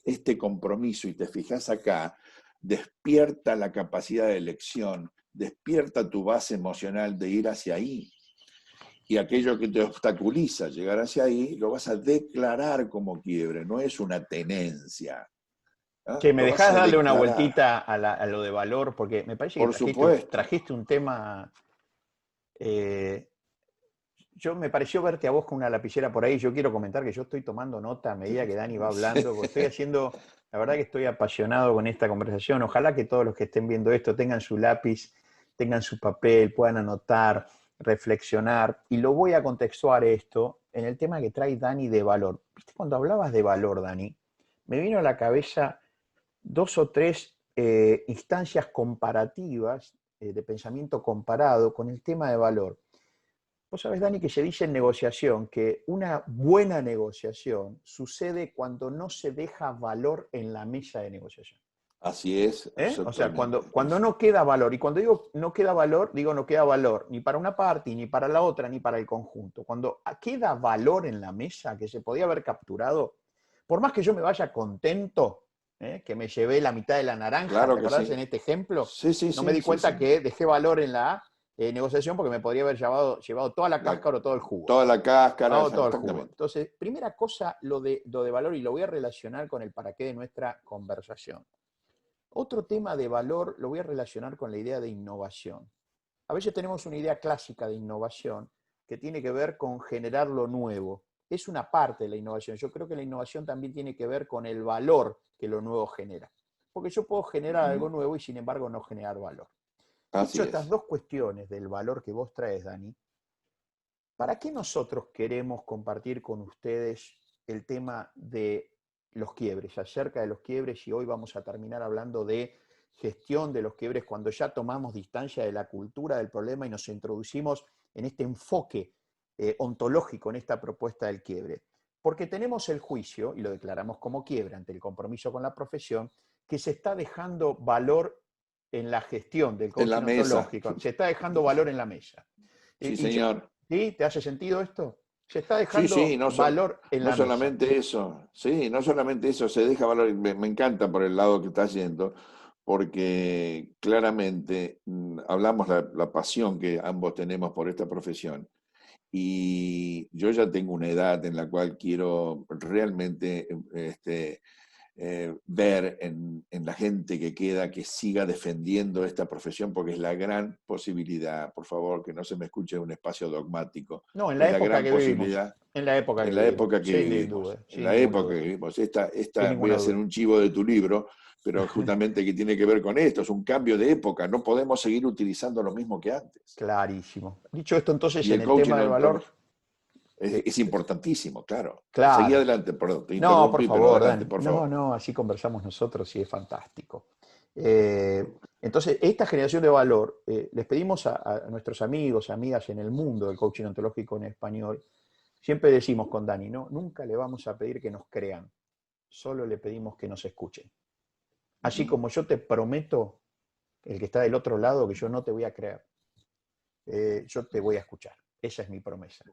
este compromiso y te fijás acá, despierta la capacidad de elección, despierta tu base emocional de ir hacia ahí. Y aquello que te obstaculiza llegar hacia ahí, lo vas a declarar como quiebre, no es una tenencia. ¿Eh? Che, ¿me Lo vas dejás a darle una declarar. vueltita a lo de valor? Porque me parece que Por supuesto. trajiste un tema. eh, yo me pareció verte a vos con una lapicera por ahí. Yo quiero comentar que yo estoy tomando nota a medida que Dani va hablando, porque estoy haciendo, la verdad que estoy apasionado con esta conversación. Ojalá que todos los que estén viendo esto tengan su lápiz, tengan su papel, puedan anotar, reflexionar. Y lo voy a contextuar esto en el tema que trae Dani de valor. ¿Viste cuando hablabas de valor, Dani? Me vino a la cabeza dos o tres instancias comparativas, de pensamiento comparado con el tema de valor. Vos sabés, Dani, que se dice en negociación que una buena negociación sucede cuando no se deja valor en la mesa de negociación. Así es, O sea, exactamente. cuando no queda valor, y cuando digo no queda valor, digo no queda valor ni para una parte, ni para la otra, ni para el conjunto. Cuando queda valor en la mesa que se podía haber capturado, por más que yo me vaya contento, que me llevé la mitad de la naranja, Claro ¿te que acordás sí. en este ejemplo? Sí, sí, No me sí, di sí, cuenta sí. que dejé valor en la negociación porque me podría haber llevado toda la La- cáscara o todo el jugo. toda la cáscara, Llevado todo el jugo. exactamente. Entonces, primera cosa, lo de valor, y lo voy a relacionar con el para qué de nuestra conversación. Otro tema de valor lo voy a relacionar con la idea de innovación. A veces tenemos una idea clásica de innovación que tiene que ver con generar lo nuevo. Es una parte de la innovación. Yo creo que la innovación también tiene que ver con el valor que lo nuevo genera. Porque yo puedo generar algo Ujú. nuevo y sin embargo no generar valor. Dicho Así estas es. dos cuestiones del valor que vos traes, Dani, ¿para qué nosotros queremos compartir con ustedes el tema de los quiebres, acerca de los quiebres? Y hoy vamos a terminar hablando de gestión de los quiebres cuando ya tomamos distancia de la cultura del problema y nos introducimos en este enfoque ontológico, en esta propuesta del quiebre. Porque tenemos el juicio, y lo declaramos como quiebre ante el compromiso con la profesión, que se está dejando valor en la gestión del En la coaching mesa. ontológico, se está dejando valor en la mesa. Sí, Y yo, señor. ¿sí? ¿Te hace sentido esto? Se está Sí, sí, dejando valor en no la mesa. solamente eso, sí, no solamente eso, se deja valor, me encanta por el lado que está yendo, porque claramente hablamos la pasión que ambos tenemos por esta profesión. Y yo ya tengo una edad en la cual quiero realmente ver en la gente que queda que siga defendiendo esta profesión, porque es la gran posibilidad, por favor, que no se me escuche un espacio dogmático, No, en la es la época gran que vivimos. posibilidad En la época que en la vivimos. época que Sin vivimos, duda, en sin la ninguna época que duda. vivimos. Sin Voy a ninguna hacer duda. un chivo de tu libro, pero justamente que tiene que ver con esto, es un cambio de época, no podemos seguir utilizando lo mismo que antes. Clarísimo. Dicho esto, entonces, Y en el el tema coaching del valor, eh, es importantísimo, claro. Seguí claro. adelante, perdón, te No, por interrumpí, pero favor, adelante, Dani. por No, favor. no, así conversamos nosotros y es fantástico. Entonces, esta generación de valor, les pedimos a nuestros amigos, amigas en el mundo del coaching ontológico en español, siempre decimos con Dani, ¿no? Nunca le vamos a pedir que nos crean, solo le pedimos que nos escuchen. Así Ujú, como yo te prometo, el que está del otro lado, que yo no te voy a creer, yo te voy a escuchar. Esa es mi promesa.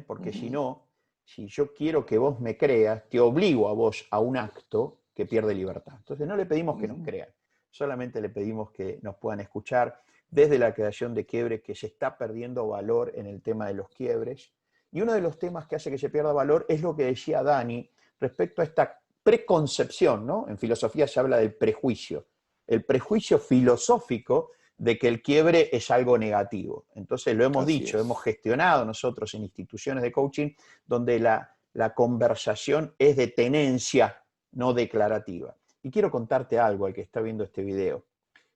Porque si ujú, no, si yo quiero que vos me creas, te obligo a vos a un acto que pierde libertad. Entonces no le pedimos que nos ujú. crean, solamente le pedimos que nos puedan escuchar desde la creación de quiebre, que se está perdiendo valor en el tema de los quiebres. Y uno de los temas que hace que se pierda valor es lo que decía Dani respecto a esta preconcepción, ¿no? En filosofía se habla del prejuicio. El prejuicio filosófico de que el quiebre es algo negativo. Entonces lo hemos Así dicho, hemos es. gestionado nosotros en instituciones de coaching donde la conversación es de tenencia, no declarativa. Y quiero contarte algo al que está viendo este video.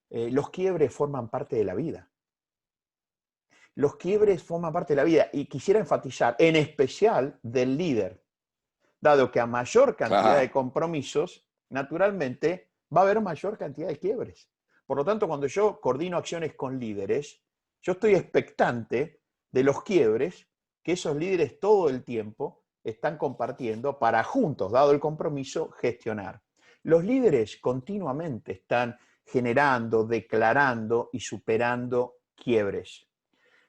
Los quiebres forman parte de la vida. Los quiebres forman parte de la vida y quisiera enfatizar en especial del líder, dado que a mayor cantidad de Claro, compromisos, naturalmente va a haber mayor cantidad de quiebres. Por lo tanto, cuando yo coordino acciones con líderes, yo estoy expectante de los quiebres que esos líderes todo el tiempo están compartiendo para juntos, dado el compromiso, gestionar. Los líderes continuamente están generando, declarando y superando quiebres.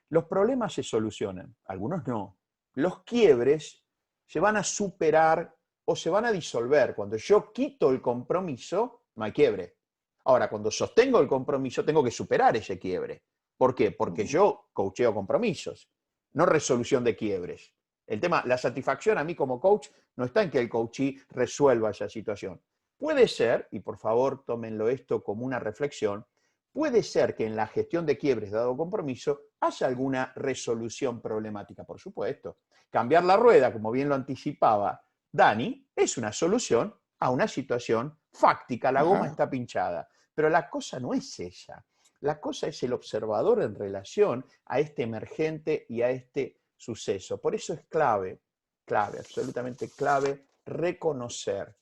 Los problemas se solucionan, algunos no. Los quiebres se van a superar o se van a disolver. Cuando yo quito el compromiso, no hay quiebre. Ahora, cuando sostengo el compromiso, tengo que superar ese quiebre. ¿Por qué? Porque ujú, yo coacheo compromisos, no resolución de quiebres. El tema, la satisfacción a mí como coach no está en que el coachee resuelva esa situación. Puede ser, y por favor tómenlo esto como una reflexión, puede ser que en la gestión de quiebres dado compromiso haya alguna resolución problemática, por supuesto. Cambiar la rueda, como bien lo anticipaba Dani, es una solución a una situación fáctica, la goma Ajá. está pinchada. Pero la cosa no es esa. La cosa es el observador en relación a este emergente y a este suceso. Por eso es clave, clave, absolutamente clave, reconocer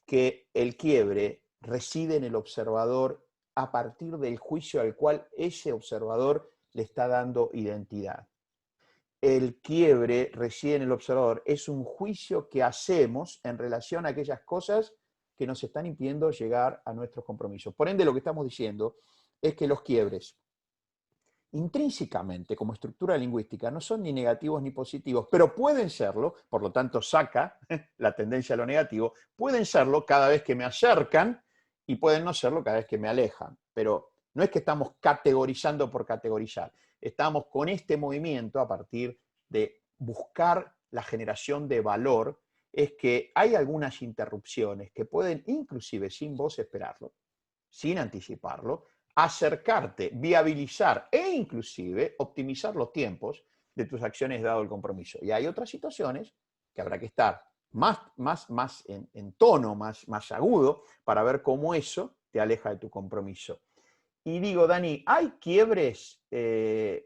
que el quiebre reside en el observador a partir del juicio al cual ese observador le está dando identidad. El quiebre reside en el observador, es un juicio que hacemos en relación a aquellas cosas que nos están impidiendo llegar a nuestros compromisos. Por ende, lo que estamos diciendo es que los quiebres, intrínsecamente, como estructura lingüística, no son ni negativos ni positivos, pero pueden serlo, por lo tanto saca la tendencia a lo negativo, pueden serlo cada vez que me acercan y pueden no serlo cada vez que me alejan. Pero no es que estamos categorizando por categorizar, estamos con este movimiento a partir de buscar la generación de valor, es que hay algunas interrupciones que pueden, inclusive sin vos esperarlo, sin anticiparlo, acercarte, viabilizar e inclusive optimizar los tiempos de tus acciones dado el compromiso. Y hay otras situaciones que habrá que estar más en tono, más agudo, para ver cómo eso te aleja de tu compromiso. Y digo, Dani, ¿hay quiebres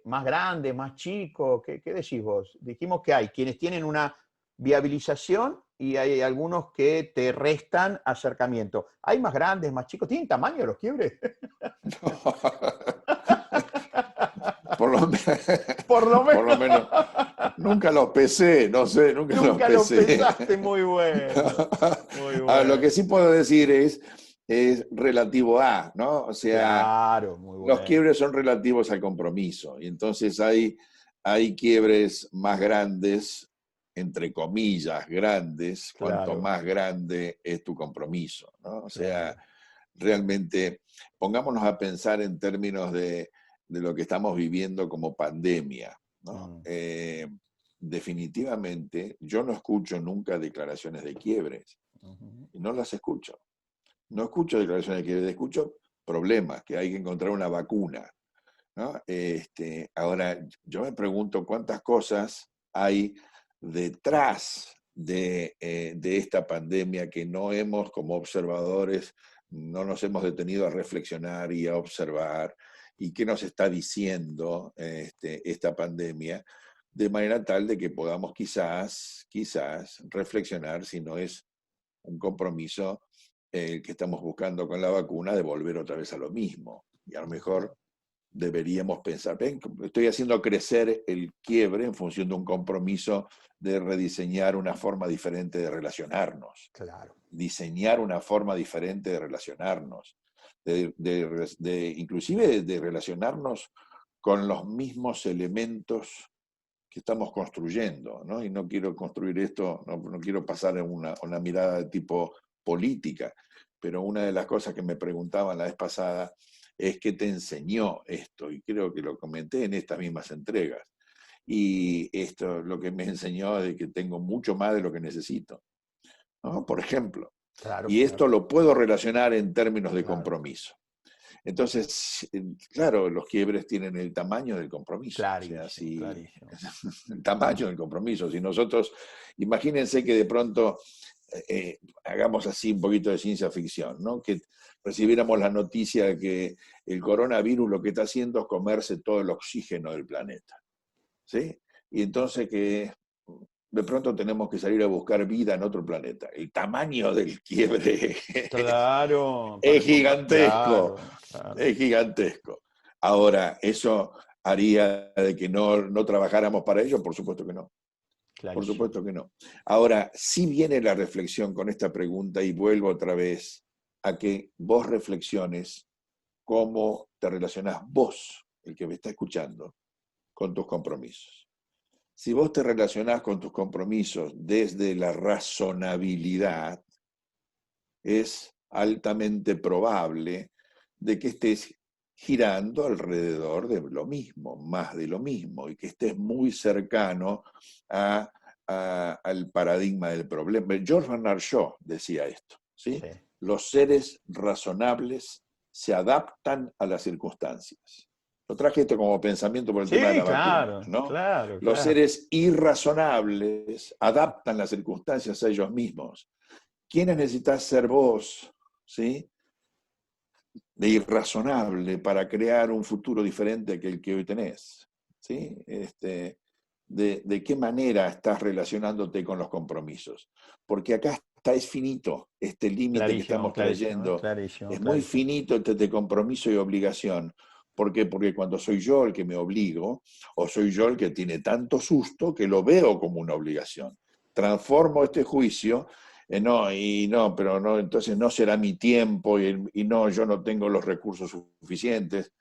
más grandes, más chicos? ¿Qué decís vos? Dijimos que hay quienes tienen una viabilización y hay algunos que te restan acercamiento. ¿Hay más grandes, más chicos? ¿Tienen tamaño los quiebres? Por lo, Por lo por lo menos. menos, nunca los pesé, no sé, nunca los Nunca lo pesé. pensaste, muy bueno. Muy Lo que bueno. sí puedo decir es relativo a, ¿no? O sea, Claro, muy los bueno. quiebres son relativos al compromiso. Y entonces hay quiebres más grandes, entre comillas, grandes, cuanto Claro, más grande es tu compromiso, ¿no? O sea, claro. realmente pongámonos a pensar en términos de lo que estamos viviendo como pandemia, ¿no? Mm. Definitivamente, yo no escucho nunca declaraciones de quiebres, Ujú. y no las escucho. No escucho declaraciones de quiebres, escucho problemas, que hay que encontrar una vacuna, ¿no? Ahora, yo me pregunto cuántas cosas hay detrás de esta pandemia que no hemos, como observadores, no nos hemos detenido a reflexionar y a observar, y qué nos está diciendo esta pandemia, de manera tal de que podamos quizás reflexionar si no es un compromiso que estamos buscando con la vacuna de volver otra vez a lo mismo. Y a lo mejor deberíamos pensar, ven, estoy haciendo crecer el quiebre en función de un compromiso de rediseñar una forma diferente de relacionarnos, Claro. diseñar una forma diferente de relacionarnos, inclusive de relacionarnos con los mismos elementos que estamos construyendo, ¿no? Y no quiero construir esto, no quiero pasar en una mirada de tipo política, pero una de las cosas que me preguntaban la vez pasada es qué te enseñó esto, y creo que lo comenté en estas mismas entregas. Y esto lo que me enseñó es que tengo mucho más de lo que necesito, ¿no? Por ejemplo, Claro, y esto claro, lo puedo relacionar en términos de claro. compromiso. Entonces, claro, los quiebres tienen el tamaño del compromiso, o sea, Clarísimo, si clarísimo. el tamaño del compromiso, si nosotros, imagínense que de pronto hagamos así un poquito de ciencia ficción, ¿no? Que recibiéramos la noticia de que el coronavirus lo que está haciendo es comerse todo el oxígeno del planeta, ¿sí? Y entonces que de pronto tenemos que salir a buscar vida en otro planeta. El tamaño del quiebre Claro, para es encontrar, gigantesco, claro, claro, es gigantesco. Ahora, ¿eso haría de que no trabajáramos para ello? Por supuesto que no. Por clarísimo. supuesto que no. Ahora, sí viene la reflexión con esta pregunta y vuelvo otra vez a que vos reflexiones cómo te relacionás vos, el que me está escuchando, con tus compromisos. Si vos te relacionás con tus compromisos desde la razonabilidad, es altamente probable de que estés girando alrededor de lo mismo, más de lo mismo, y que estés muy cercano al paradigma del problema. George Bernard Shaw decía esto, ¿sí? Sí. Los seres razonables se adaptan a las circunstancias. Lo traje esto como pensamiento por el tema de Sí, la vacuna, claro, ¿no? claro, Los claro. seres irrazonables adaptan las circunstancias a ellos mismos. ¿Quiénes necesitas ser vos, ¿sí? De irrazonable para crear un futuro diferente que el que hoy tenés, ¿sí? De qué manera estás relacionándote con los compromisos. Porque acá es finito este límite que Clarísimo, estamos clarísimo, trayendo. clarísimo, Es muy clarísimo. finito este compromiso y obligación. ¿Por qué? Porque cuando soy yo el que me obligo, o soy yo el que tiene tanto susto que lo veo como una obligación. Transformo este juicio no, y no, pero no, entonces no será mi tiempo y no, yo no tengo los recursos suficientes.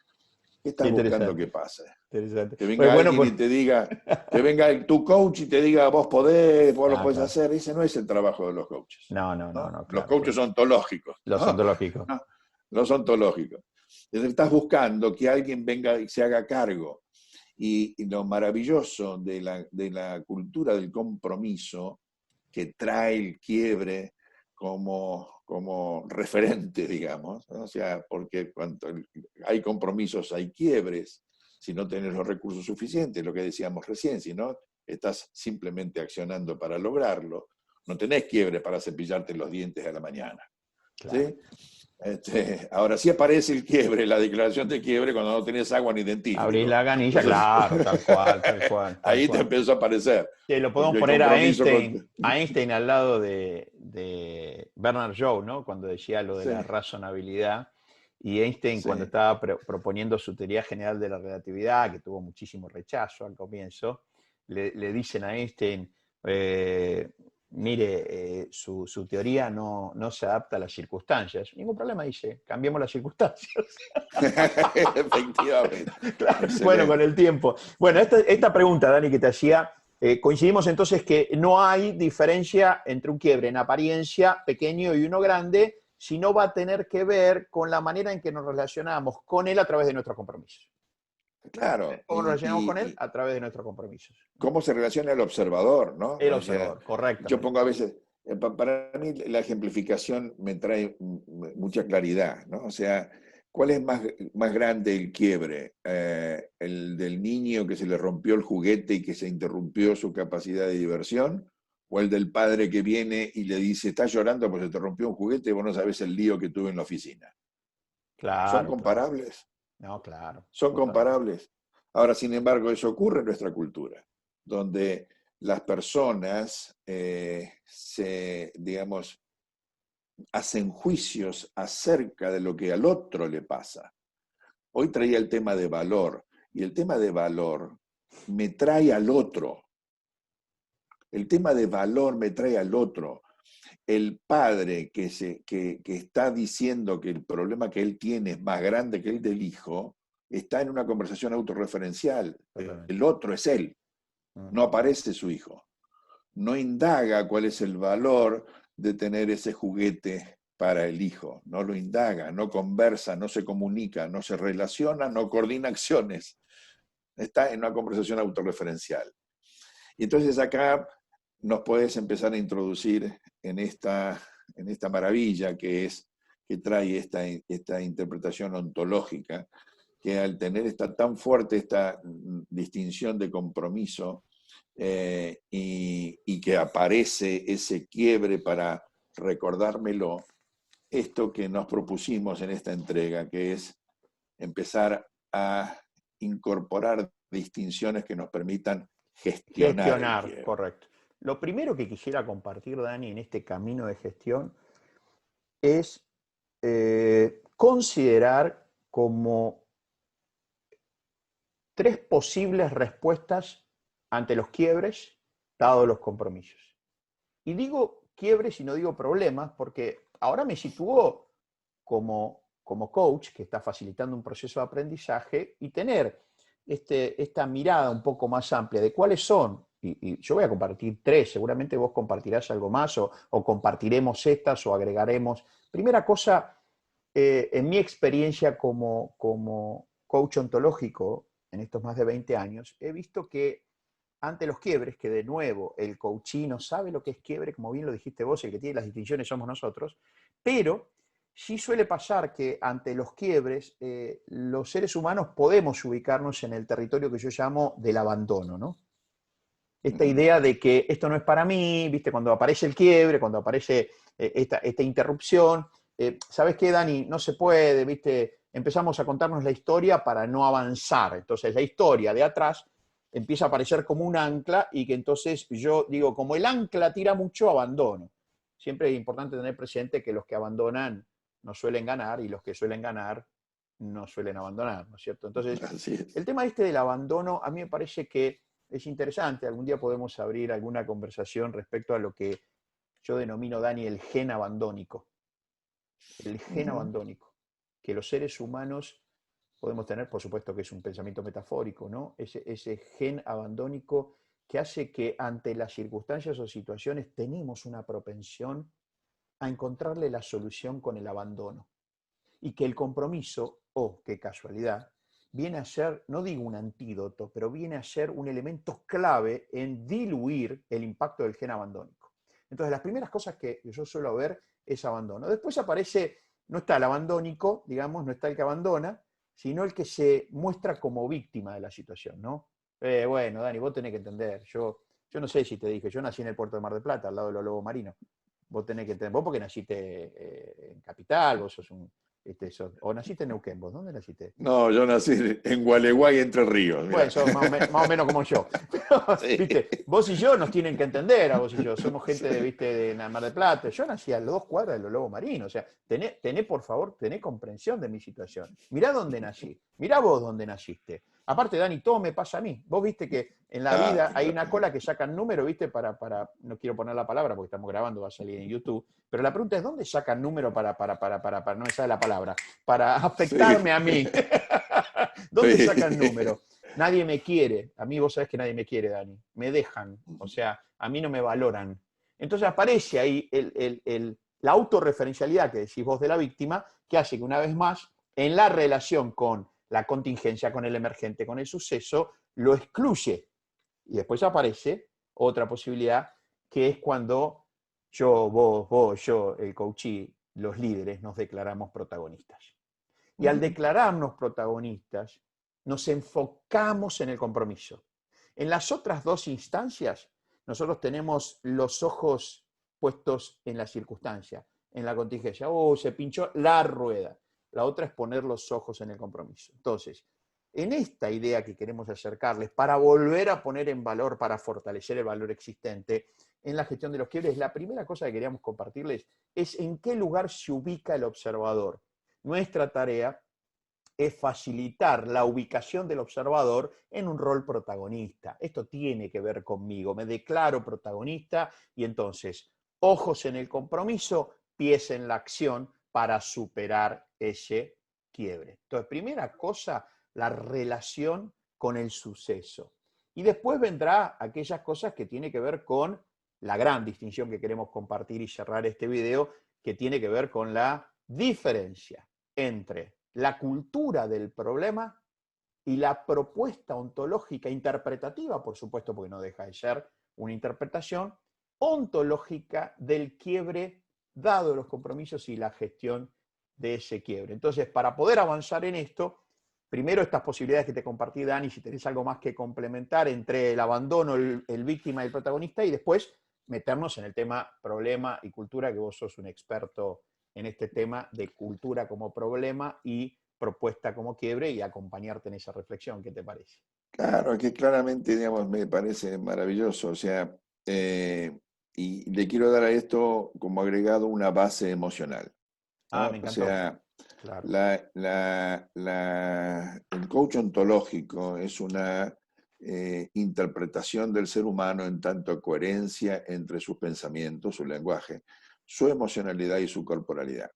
¿Qué Qué estás buscando interesante, que pase? interesante. Que Pues venga bueno, alguien y pues... te diga, que venga tu coach y te diga, vos podés, vos lo Ah, podés claro. hacer. Ese no es el trabajo de los coaches, No, no, no, ¿no? no, Los claro, coaches claro. son ontológicos, Los ¿no? ontológicos. No, los ontológicos. Entonces estás buscando que alguien venga y se haga cargo. Y lo maravilloso de la cultura del compromiso que trae el quiebre como referente, digamos, ¿no? O sea, porque cuando hay compromisos hay quiebres, si no tenés los recursos suficientes, lo que decíamos recién, si no estás simplemente accionando para lograrlo, no tenés quiebre para cepillarte los dientes a la mañana, Claro. ¿sí? Ahora sí aparece el quiebre, la declaración de quiebre cuando no tenés agua ni Abrís dentífrico. la canilla, Entonces, claro, tal cual, tal cual, tal ahí te cual. empezó a aparecer, Sí, lo podemos porque el poner compromiso con... A Einstein al lado de Bernard Shaw, ¿no? Cuando decía lo de Sí, la razonabilidad. Y Einstein, cuando sí. estaba proponiendo su teoría general de la relatividad, que tuvo muchísimo rechazo al comienzo, le dicen a Einstein, eh, mire, su teoría no se adapta a las circunstancias. Ningún problema, dice, cambiemos las circunstancias. Efectivamente. Claro, bueno, con Excelente. el tiempo. Bueno, esta pregunta, Dani, que te hacía, coincidimos entonces que no hay diferencia entre un quiebre en apariencia pequeño y uno grande, sino va a tener que ver con la manera en que nos relacionamos con él a través de nuestros compromisos. Claro. ¿Cómo nos relacionamos con él? A través de nuestros compromisos. Cómo se relaciona el observador, ¿no? El O sea, observador, yo correctamente. pongo a veces, para mí la ejemplificación me trae mucha claridad, ¿no? O sea, ¿cuál es más grande el quiebre? ¿El del niño que se le rompió el juguete y que se interrumpió su capacidad de diversión? ¿O el del padre que viene y le dice, estás llorando porque se te rompió un juguete y vos no sabés el lío que tuve en la oficina? ¿Son Claro, claro. comparables? No, claro, Son totalmente. comparables. Ahora, sin embargo, eso ocurre en nuestra cultura, donde las personas digamos, hacen juicios acerca de lo que al otro le pasa. Hoy traía el tema de valor, y el tema de valor me trae al otro. El tema de valor me trae al otro. El padre que está diciendo que el problema que él tiene es más grande que el del hijo, está en una conversación autorreferencial. Totalmente. El otro es él, Mm. no aparece su hijo. No indaga cuál es el valor de tener ese juguete para el hijo. No lo indaga, no conversa, no se comunica, no se relaciona, no coordina acciones. Está en una conversación autorreferencial. Y entonces acá nos puedes empezar a introducir en esta maravilla que trae esta interpretación ontológica, que al tener tan fuerte esta distinción de compromiso y que aparece ese quiebre para recordármelo, esto que nos propusimos en esta entrega, que es empezar a incorporar distinciones que nos permitan gestionar el Gestionar, quiebre. correcto. Lo primero que quisiera compartir, Dani, en este camino de gestión es considerar como tres posibles respuestas ante los quiebres, dados los compromisos. Y digo quiebres y no digo problemas, porque ahora me sitúo como coach que está facilitando un proceso de aprendizaje y tener esta mirada un poco más amplia de cuáles son, y yo voy a compartir tres, seguramente vos compartirás algo más o compartiremos estas o agregaremos. Primera cosa, en mi experiencia como coach ontológico en estos más de 20 años, he visto que ante los quiebres, que de nuevo el coachí no sabe lo que es quiebre, como bien lo dijiste vos, el que tiene las distinciones somos nosotros, pero sí suele pasar que ante los quiebres, los seres humanos podemos ubicarnos en el territorio que yo llamo del abandono, ¿no? Esta idea de que esto no es para mí, ¿viste? Cuando aparece el quiebre, cuando aparece esta interrupción, ¿sabes qué, Dani? No se puede, ¿viste? Empezamos a contarnos la historia para no avanzar. Entonces la historia de atrás empieza a aparecer como un ancla y que entonces yo digo, como el ancla tira mucho, abandono. Siempre es importante tener presente que los que abandonan no suelen ganar y los que suelen ganar no suelen abandonar, ¿no es cierto? Entonces, Así es. el tema este del abandono a mí me parece que es interesante. Algún día podemos abrir alguna conversación respecto a lo que yo denomino, Dani, el gen abandónico. El gen abandónico. Que los seres humanos podemos tener, por supuesto que es un pensamiento metafórico, ¿no? Ese gen abandónico que hace que ante las circunstancias o situaciones tenemos una propensión a encontrarle la solución con el abandono. Y que el compromiso, oh, qué casualidad, viene a ser, no digo un antídoto, pero viene a ser un elemento clave en diluir el impacto del gen abandónico. Entonces, las primeras cosas que yo suelo ver es abandono. Después aparece, no está el abandónico, digamos, no está el que abandona, sino el que se muestra como víctima de la situación, ¿no? Bueno, Dani, vos tenés que entender, yo no sé si te dije, yo nací en el puerto de Mar del Plata, al lado de los lobos marinos. Vos tenés que entender, vos porque naciste en Capital, vos sos un, o naciste en Neuquén, ¿vos dónde naciste? No, yo nací en Gualeguay, Entre Ríos, Bueno, mira. sos más o menos como yo. Pero, Sí. viste, vos y yo nos tienen que entender a vos y yo. Somos gente de, viste, de Mar del Plata. Yo nací a 2 cuadras de los Lobos Marinos. O sea, tené, por favor, tené comprensión de mi situación. Mirá dónde nací. Mirá vos dónde naciste. Aparte, Dani, todo me pasa a mí. Vos viste que en la vida hay una cola que sacan número, viste, no quiero poner la palabra porque estamos grabando, va a salir en YouTube. Pero la pregunta es, ¿dónde sacan número no me sale la palabra, para Sí, afectarme a mí? ¿Dónde sacan sí. número? Nadie me quiere. A mí vos sabés que nadie me quiere, Dani. Me dejan. O sea, a mí no me valoran. Entonces aparece ahí la autorreferencialidad que decís vos de la víctima, que hace que una vez más, en la relación con la contingencia, con el emergente, con el suceso, lo excluye. Y después aparece otra posibilidad, que es cuando yo, vos, yo, el coachee, los líderes, nos declaramos protagonistas. Y al declararnos protagonistas, nos enfocamos en el compromiso. En las otras dos instancias, nosotros tenemos los ojos puestos en la circunstancia, en la contingencia. Oh, se pinchó la rueda. La otra es poner los ojos en el compromiso. Entonces, en esta idea que queremos acercarles para volver a poner en valor, para fortalecer el valor existente en la gestión de los quiebres, la primera cosa que queríamos compartirles es en qué lugar se ubica el observador. Nuestra tarea es facilitar la ubicación del observador en un rol protagonista. Esto tiene que ver conmigo, me declaro protagonista y entonces ojos en el compromiso, pies en la acción para superar ese quiebre. Entonces, primera cosa, la relación con el suceso. Y después vendrá aquellas cosas que tienen que ver con la gran distinción que queremos compartir y cerrar este video, que tiene que ver con la diferencia entre la cultura del problema y la propuesta ontológica interpretativa, por supuesto, porque no deja de ser una interpretación ontológica del quiebre, dado los compromisos y la gestión de ese quiebre. Entonces, para poder avanzar en esto, primero estas posibilidades que te compartí, Dani, si tenés algo más que complementar entre el abandono, el víctima y el protagonista, y después meternos en el tema problema y cultura, que vos sos un experto en este tema de cultura como problema y propuesta como quiebre, y acompañarte en esa reflexión. ¿Qué te parece? Claro, que claramente, digamos, me parece maravilloso. O sea, y le quiero dar a esto como agregado una base emocional, Ah, me ¿no? O encantó. sea, Claro. el coach ontológico es una interpretación del ser humano en tanto coherencia entre sus pensamientos, su lenguaje, su emocionalidad y su corporalidad.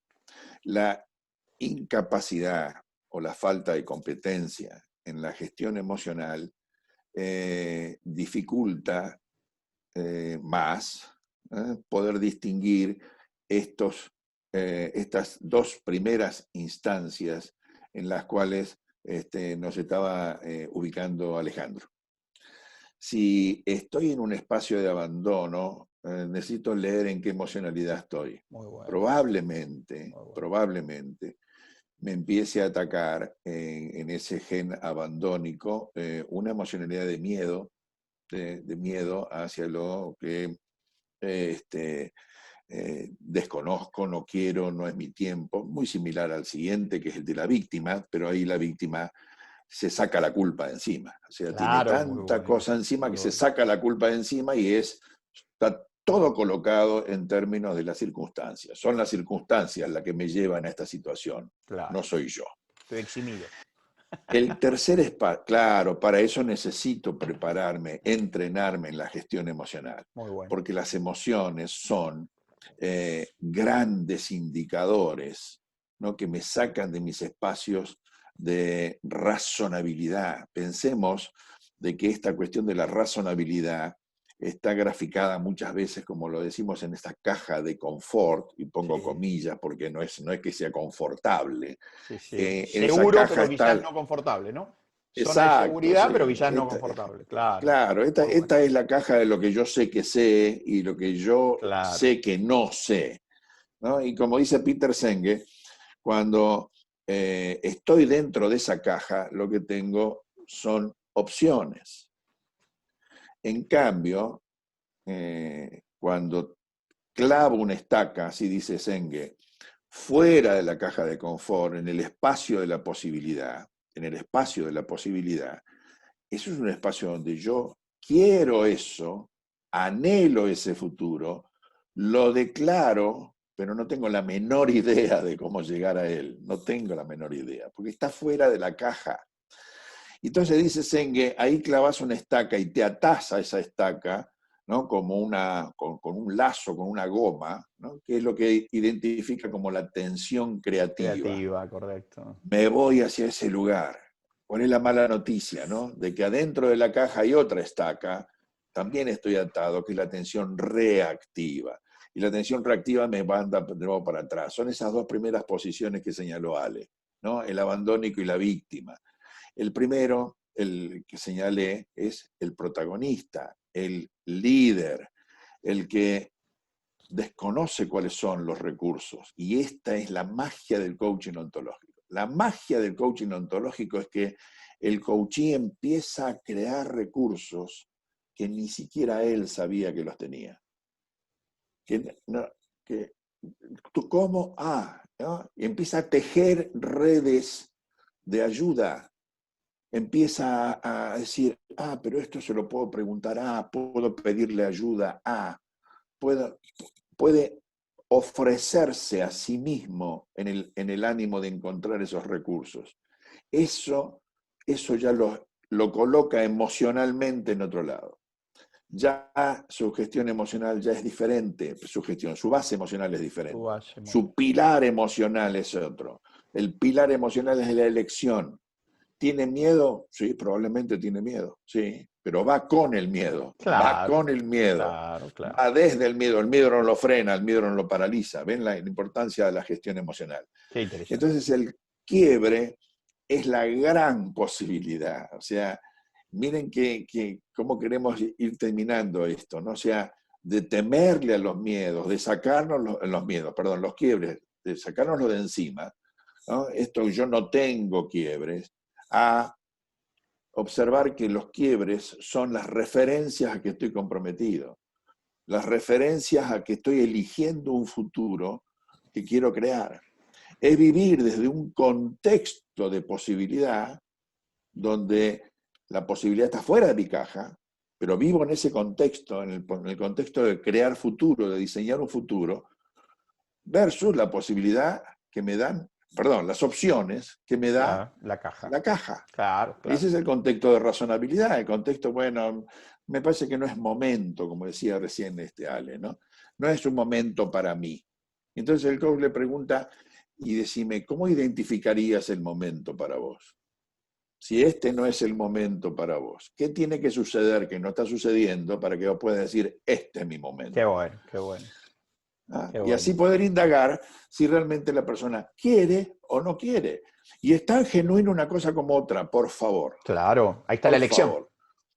La incapacidad o la falta de competencia en la gestión emocional dificulta más poder distinguir estas dos primeras instancias en las cuales nos estaba ubicando Alejandro. Si estoy en un espacio de abandono, necesito leer en qué emocionalidad estoy. Muy bueno, Probablemente, muy bueno. probablemente me empiece a atacar en ese gen abandónico una emocionalidad de miedo hacia lo que desconozco, no quiero, no es mi tiempo, muy similar al siguiente, que es el de la víctima, pero ahí la víctima se saca la culpa de encima. O sea, tiene Claro, muy tanta bueno, cosa encima muy que se bueno. saca la culpa de encima y está todo colocado en términos de las circunstancias. Son las circunstancias las que me llevan a esta situación, Claro, no soy yo. estoy eximido. El tercer espacio, claro, para eso necesito prepararme, entrenarme en la gestión emocional, Muy bueno. porque las emociones son grandes indicadores, ¿no? Que me sacan de mis espacios de razonabilidad. Pensemos de que esta cuestión de la razonabilidad está graficada muchas veces, como lo decimos, en esta caja de confort, y pongo Sí, comillas porque no es que sea confortable. sí, sí. En esa Seguro, caja pero quizás está. no confortable, ¿no? Zona de Exacto, seguridad, pero sí. quizás no confortable. Claro. Claro, Muy bueno. esta es la caja de lo que yo sé que sé y lo que yo Claro. sé que no sé, ¿no? Y como dice Peter Senge, cuando estoy dentro de esa caja, lo que tengo son opciones. En cambio, cuando clavo una estaca, así dice Senge, fuera de la caja de confort, en el espacio de la posibilidad, en el espacio de la posibilidad, eso es un espacio donde yo quiero eso, anhelo ese futuro, lo declaro, pero no tengo la menor idea de cómo llegar a él. No tengo la menor idea, porque está fuera de la caja. Entonces dice Senge, ahí clavas una estaca y te atás a esa estaca, ¿no? Como con un lazo, con una goma, ¿no? Que es lo que identifica como la tensión creativa. Creativa, correcto. Me voy hacia ese lugar. ¿Cuál es la mala noticia, no? De que adentro de la caja hay otra estaca, también estoy atado, que es la tensión reactiva. Y la tensión reactiva me manda de nuevo para atrás. Son esas dos primeras posiciones que señaló Ale, ¿no? El abandónico y la víctima. El primero, el que señalé, es el protagonista, el líder, el que desconoce cuáles son los recursos. Y esta es la magia del coaching ontológico. La magia del coaching ontológico es que el coachee empieza a crear recursos que ni siquiera él sabía que los tenía. Que, no, que tú cómo, ¿no? Y empieza a tejer redes de ayuda. Empieza a decir, pero esto se lo puedo preguntar, puedo pedirle ayuda, puede ofrecerse a sí mismo en el ánimo de encontrar esos recursos. Eso ya lo coloca emocionalmente en otro lado. Ya su gestión emocional ya es diferente, su base emocional es Tu diferente. base, muy Su bien. pilar emocional es otro. El pilar emocional es la elección. ¿Tiene miedo? Sí, probablemente tiene miedo, sí, pero va con el miedo, va Claro, con el miedo, claro, claro. va desde el miedo no lo frena, el miedo no lo paraliza. ¿Ven la importancia de la gestión emocional? Qué interesante. Entonces el quiebre es la gran posibilidad, o sea, miren cómo queremos ir terminando esto, ¿no? O sea, de temerle a los miedos, de sacarnos los miedos, perdón, los quiebres, de sacárnoslo de encima, ¿no? Esto yo no tengo quiebres, a observar que los quiebres son las referencias a que estoy comprometido, las referencias a que estoy eligiendo un futuro que quiero crear. Es vivir desde un contexto de posibilidad donde la posibilidad está fuera de mi caja, pero vivo en ese contexto, en el contexto de crear futuro, de diseñar un futuro, versus la posibilidad que me dan, perdón, las opciones que me da Claro, la caja. la caja. Claro, claro. Ese es el contexto de razonabilidad, el contexto, bueno, me parece que no es momento, como decía recién Ale, ¿no? No es un momento para mí. Entonces el coach le pregunta, y decime, ¿cómo identificarías el momento para vos? Si este no es el momento para vos, ¿qué tiene que suceder que no está sucediendo para que vos puedas decir, este es mi Qué momento? bueno, qué bueno, qué Y así bueno. poder indagar si realmente la persona quiere o no quiere. Y es tan genuino una cosa como otra, por favor. Claro, ahí está la Por elección. favor.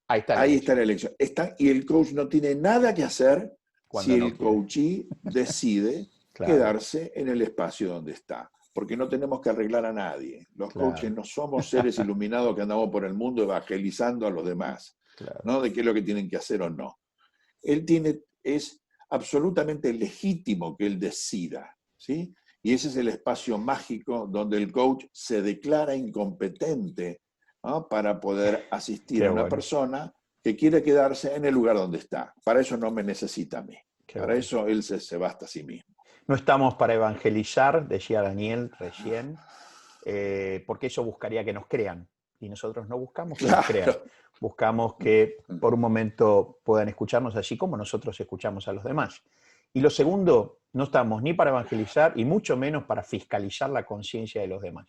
Ahí está la Ahí está elección. la elección. Y el coach no tiene nada que hacer si Cuando no el quiere. coachee decide Claro, quedarse en el espacio donde está. Porque no tenemos que arreglar a nadie. Los coaches claro, no somos seres iluminados que andamos por el mundo evangelizando a los demás, claro. ¿no? De qué es lo que tienen que hacer o no. Es absolutamente legítimo que él decida, ¿sí? Y ese es el espacio mágico donde el coach se declara incompetente, ¿no? Para poder asistir Qué a una bueno, persona que quiere quedarse en el lugar donde está. Para eso no me necesita a mí. qué Para bueno. eso él se basta a sí mismo. No estamos para evangelizar, decía Daniel recién, porque eso buscaría que nos crean. Y nosotros no buscamos que nos crean. Claro. Buscamos que por un momento puedan escucharnos así como nosotros escuchamos a los demás. Y lo segundo, no estamos ni para evangelizar y mucho menos para fiscalizar la conciencia de los demás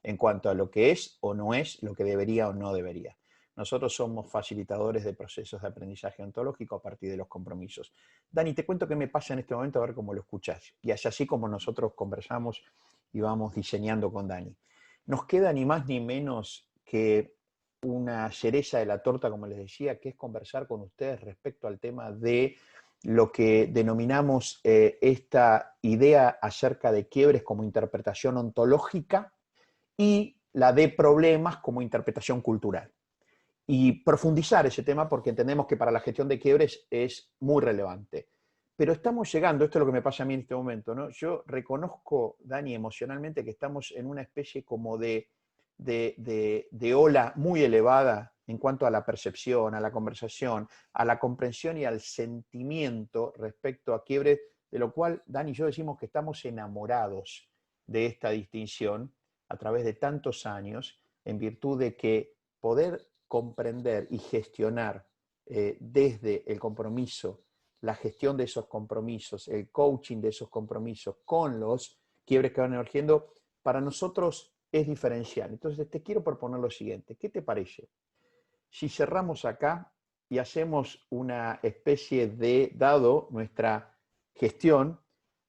en cuanto a lo que es o no es, lo que debería o no debería. Nosotros somos facilitadores de procesos de aprendizaje ontológico a partir de los compromisos. Dani, te cuento qué me pasa en este momento, a ver cómo lo escuchás. Y es así como nosotros conversamos y vamos diseñando con Dani. Nos queda ni más ni menos que una cereza de la torta, como les decía, que es conversar con ustedes respecto al tema de lo que denominamos esta idea acerca de quiebres como interpretación ontológica y la de problemas como interpretación cultural. Y profundizar ese tema porque entendemos que para la gestión de quiebres es muy relevante. Pero estamos llegando, esto es lo que me pasa a mí en este momento, ¿no? Yo reconozco, Dani, emocionalmente que estamos en una especie como de ola muy elevada en cuanto a la percepción, a la conversación, a la comprensión y al sentimiento respecto a quiebres, de lo cual Dani y yo decimos que estamos enamorados de esta distinción a través de tantos años, en virtud de que poder comprender y gestionar desde el compromiso, la gestión de esos compromisos, el coaching de esos compromisos con los quiebres que van emergiendo, para nosotros es diferencial. Entonces te quiero proponer lo siguiente, ¿qué te parece? Si cerramos acá y hacemos una especie de, dado nuestra gestión,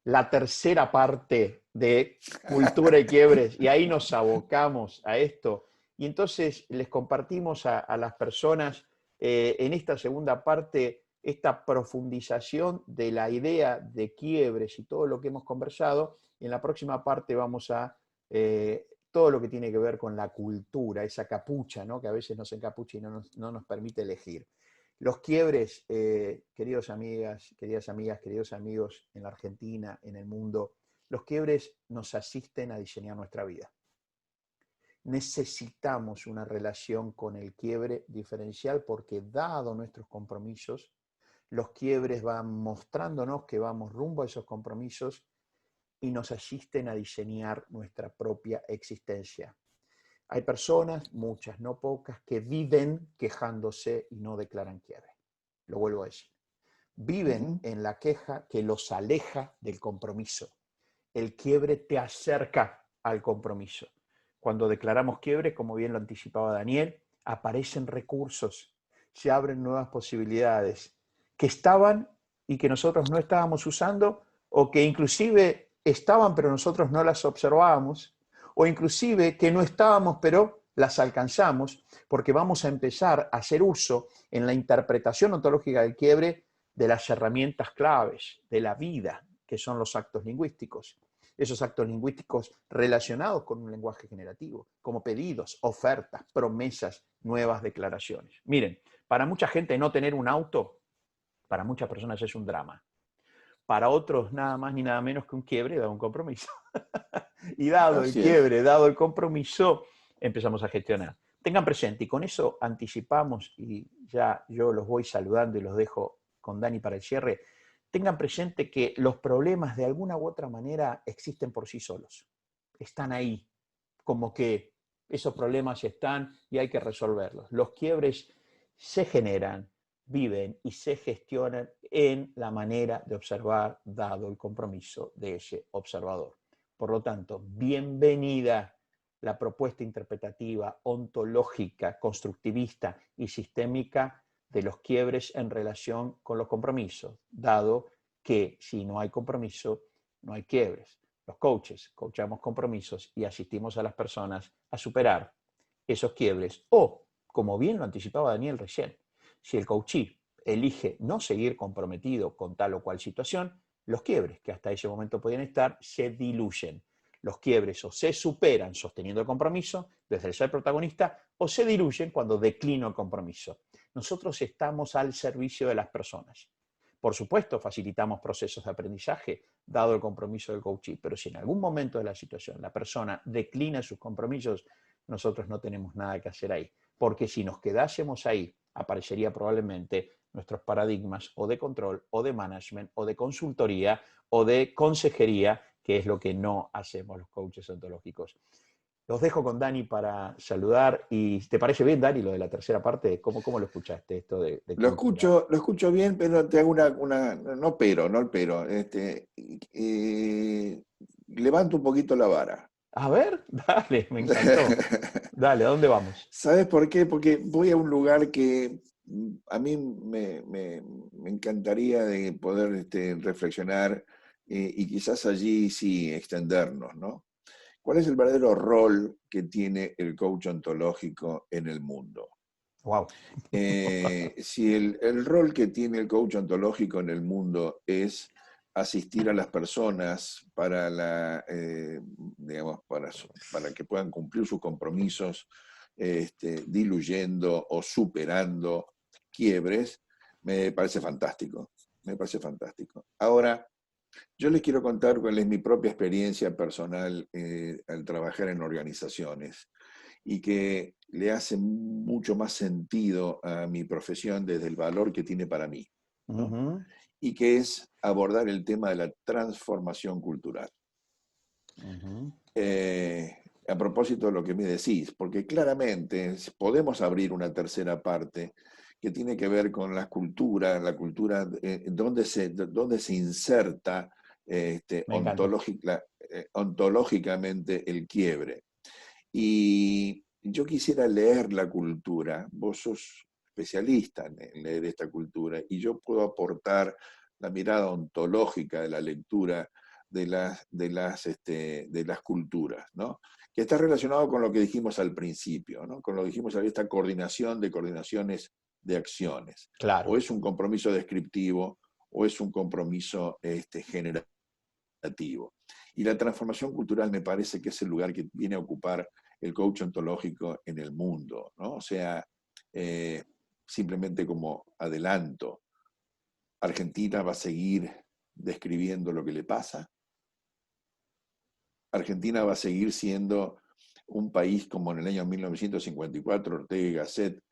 la tercera parte de cultura y quiebres, y ahí nos abocamos a esto, y entonces les compartimos a las personas en esta segunda parte esta profundización de la idea de quiebres y todo lo que hemos conversado, y en la próxima parte vamos a todo lo que tiene que ver con la cultura, esa capucha, ¿no? Que a veces nos encapucha y no nos permite elegir. Los quiebres, queridas amigas, queridos amigos en la Argentina, en el mundo, los quiebres nos asisten a diseñar nuestra vida. Necesitamos una relación con el quiebre diferencial porque dado nuestros compromisos, los quiebres van mostrándonos que vamos rumbo a esos compromisos y nos asisten a diseñar nuestra propia existencia. Hay personas, muchas, no pocas, que viven quejándose y no declaran quiebre. Lo vuelvo a decir. Viven en la queja que los aleja del compromiso. El quiebre te acerca al compromiso. Cuando declaramos quiebre, como bien lo anticipaba Daniel, aparecen recursos, se abren nuevas posibilidades que estaban y que nosotros no estábamos usando o que inclusive estaban pero nosotros no las observábamos o inclusive que no estábamos pero las alcanzamos porque vamos a empezar a hacer uso en la interpretación ontológica del quiebre de las herramientas claves de la vida, que son los actos lingüísticos. Esos actos lingüísticos relacionados con un lenguaje generativo, como pedidos, ofertas, promesas, nuevas declaraciones. Miren, para mucha gente no tener un auto, para muchas personas es un drama. Para otros nada más ni nada menos que un quiebre, dado un compromiso. Y dado el Así es. quiebre, dado el compromiso, empezamos a gestionar. Tengan presente, y con eso anticipamos, y ya yo los voy saludando y los dejo con Dani para el cierre, tengan presente que los problemas de alguna u otra manera existen por sí solos. Están ahí, como que esos problemas están y hay que resolverlos. Los quiebres se generan, viven y se gestionan en la manera de observar, dado el compromiso de ese observador. Por lo tanto, bienvenida la propuesta interpretativa, ontológica, constructivista y sistémica de los quiebres en relación con los compromisos, dado que si no hay compromiso, no hay quiebres. Los coaches coachamos compromisos y asistimos a las personas a superar esos quiebres o como bien lo anticipaba Daniel recién, si el coachee elige no seguir comprometido con tal o cual situación, los quiebres que hasta ese momento podían estar se diluyen. Los quiebres o se superan sosteniendo el compromiso desde el ser protagonista o se diluyen cuando declino el compromiso. Nosotros estamos al servicio de las personas. Por supuesto, facilitamos procesos de aprendizaje, dado el compromiso del coachee, pero si en algún momento de la situación la persona declina sus compromisos, nosotros no tenemos nada que hacer ahí. Porque si nos quedásemos ahí, aparecería probablemente nuestros paradigmas o de control, o de management, o de consultoría, o de consejería, que es lo que no hacemos los coaches ontológicos. Los dejo con Dani para saludar. ¿Y te parece bien, Dani, lo de la tercera parte? ¿Cómo lo escuchaste, esto de cultura? Lo escucho bien, pero te hago no el pero, levanto un poquito la vara. A ver, dale, me encantó. Dale, ¿a dónde vamos? ¿Sabes por qué? Porque voy a un lugar que a mí me encantaría de poder reflexionar y quizás allí sí extendernos, ¿no? ¿Cuál es el verdadero rol que tiene el coach ontológico en el mundo? Wow. Si el rol que tiene el coach ontológico en el mundo es asistir a las personas digamos, para que puedan cumplir sus compromisos, diluyendo o superando quiebres, me parece fantástico. Me parece fantástico. Ahora, yo les quiero contar cuál es mi propia experiencia personal al trabajar en organizaciones y que le hace mucho más sentido a mi profesión desde el valor que tiene para mí, ¿no? Uh-huh. Y que es abordar el tema de la transformación cultural. Uh-huh. A propósito de lo que me decís, porque claramente podemos abrir una tercera parte que tiene que ver con la cultura donde se inserta Me encanta. ontológicamente el quiebre. Y yo quisiera leer la cultura, vos sos especialista en leer esta cultura, y yo puedo aportar la mirada ontológica de la lectura de las culturas, ¿no? Que está relacionado con lo que dijimos al principio, ¿no? Con lo que dijimos, esta coordinación de coordinaciones de acciones. O Claro. es un compromiso descriptivo, o es un compromiso generativo. Y la transformación cultural me parece que es el lugar que viene a ocupar el coach ontológico en el mundo, ¿no? O sea, simplemente como adelanto, Argentina va a seguir describiendo lo que le pasa. Argentina va a seguir siendo un país como en el año 1954 Ortega y Gasset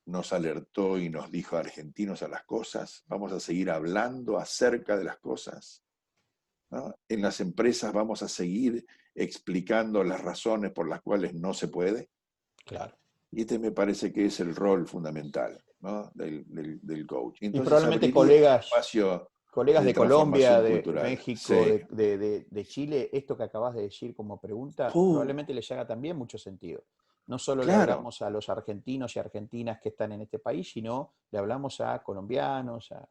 nos alertó y nos dijo argentinos a las cosas. Vamos a seguir hablando acerca de las cosas, ¿no? En las empresas vamos a seguir explicando las razones por las cuales no se puede. Claro. Y me parece que es el rol fundamental, ¿no? del coach. Y Entonces probablemente abriría un colegas, espacio colegas de de Colombia, transformación de cultural. México, Sí. de Chile, esto que acabas de decir como pregunta, probablemente les haga también mucho sentido. No solo le Claro, hablamos a los argentinos y argentinas que están en este país, sino le hablamos a colombianos, a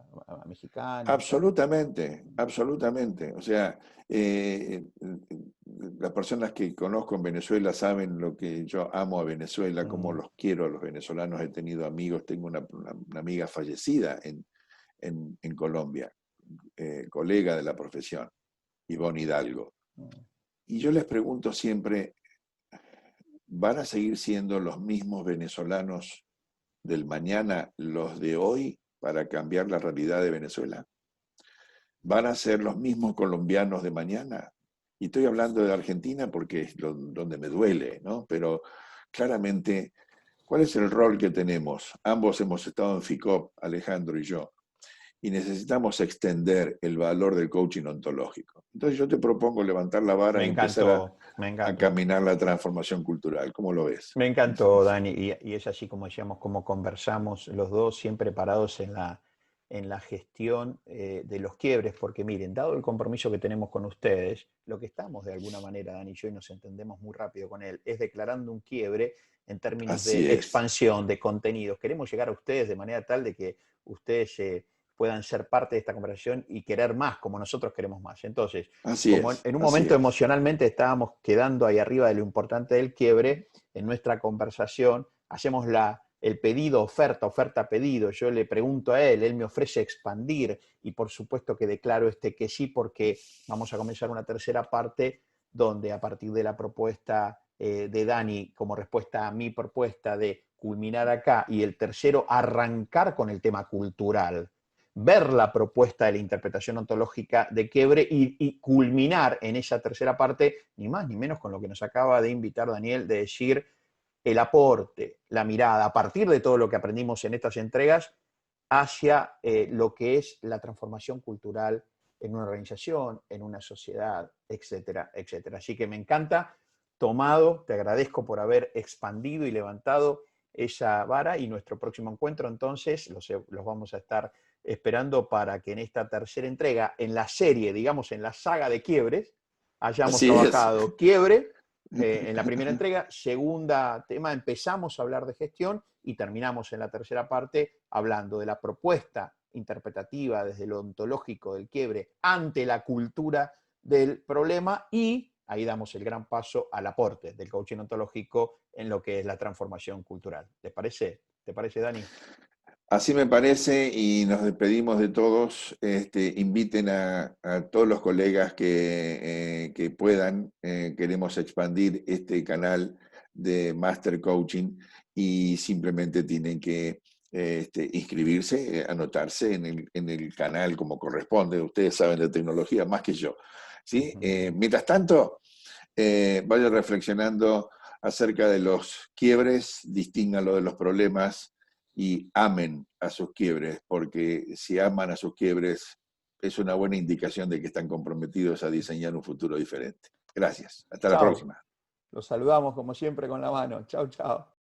mexicanos. absolutamente, absolutamente. O sea, las personas que conozco en Venezuela saben lo que yo amo a Venezuela, cómo los quiero a los venezolanos. He tenido amigos, tengo una amiga fallecida en Colombia, colega de la profesión, Ivonne Hidalgo. Y yo les pregunto siempre, ¿van a seguir siendo los mismos venezolanos del mañana los de hoy para cambiar la realidad de Venezuela? ¿Van a ser los mismos colombianos de mañana? Y estoy hablando de Argentina porque es donde me duele, ¿no? Pero claramente, ¿cuál es el rol que tenemos? Ambos hemos estado en FICOP, Alejandro y yo, y necesitamos extender el valor del coaching ontológico. Entonces yo te propongo levantar la vara Me y empezar encantó, me a encantó. caminar la transformación cultural. ¿Cómo lo ves? Me encantó, Dani, y es así como decíamos, como conversamos los dos, siempre parados en la gestión de los quiebres, porque miren, dado el compromiso que tenemos con ustedes, lo que estamos de alguna manera, Dani y yo, y nos entendemos muy rápido con él, es declarando un quiebre en términos de Así es, expansión, de contenidos. Queremos llegar a ustedes de manera tal de que ustedes puedan ser parte de esta conversación y querer más, como nosotros queremos más. Entonces, así como es, en un así momento es. emocionalmente estábamos quedando ahí arriba de lo importante del quiebre, en nuestra conversación hacemos el pedido, oferta, oferta, pedido. Yo le pregunto a él me ofrece expandir y por supuesto que declaro que sí, porque vamos a comenzar una tercera parte donde a partir de la propuesta de Dani como respuesta a mi propuesta de culminar acá y el tercero arrancar con el tema cultural, ver la propuesta de la interpretación ontológica de Quiebre y culminar en esa tercera parte, ni más ni menos con lo que nos acaba de invitar Daniel, de decir el aporte, la mirada, a partir de todo lo que aprendimos en estas entregas, hacia lo que es la transformación cultural en una organización, en una sociedad, etcétera, etcétera. Así que me encanta, Tomado, te agradezco por haber expandido y levantado esa vara y nuestro próximo encuentro entonces los vamos a estar esperando para que en esta tercera entrega, en la serie, digamos en la saga de Quiebres, hayamos Así es. trabajado Quiebre en la primera entrega, segunda tema, empezamos a hablar de gestión y terminamos en la tercera parte hablando de la propuesta interpretativa desde lo ontológico del quiebre ante la cultura del problema y ahí damos el gran paso al aporte del coaching ontológico en lo que es la transformación cultural. ¿Te parece? ¿Te parece, Dani? Así me parece y nos despedimos de todos. Inviten a todos los colegas que puedan. Queremos expandir este canal de Master Coaching y simplemente tienen que inscribirse, anotarse en el canal como corresponde. Ustedes saben de tecnología más que yo, ¿sí? Mientras tanto, vayan reflexionando acerca de los quiebres, distínganlo de los problemas y amen a sus quiebres, porque si aman a sus quiebres es una buena indicación de que están comprometidos a diseñar un futuro diferente. Gracias. Hasta la Chao. próxima. Los saludamos como siempre con la mano. Chao, chao.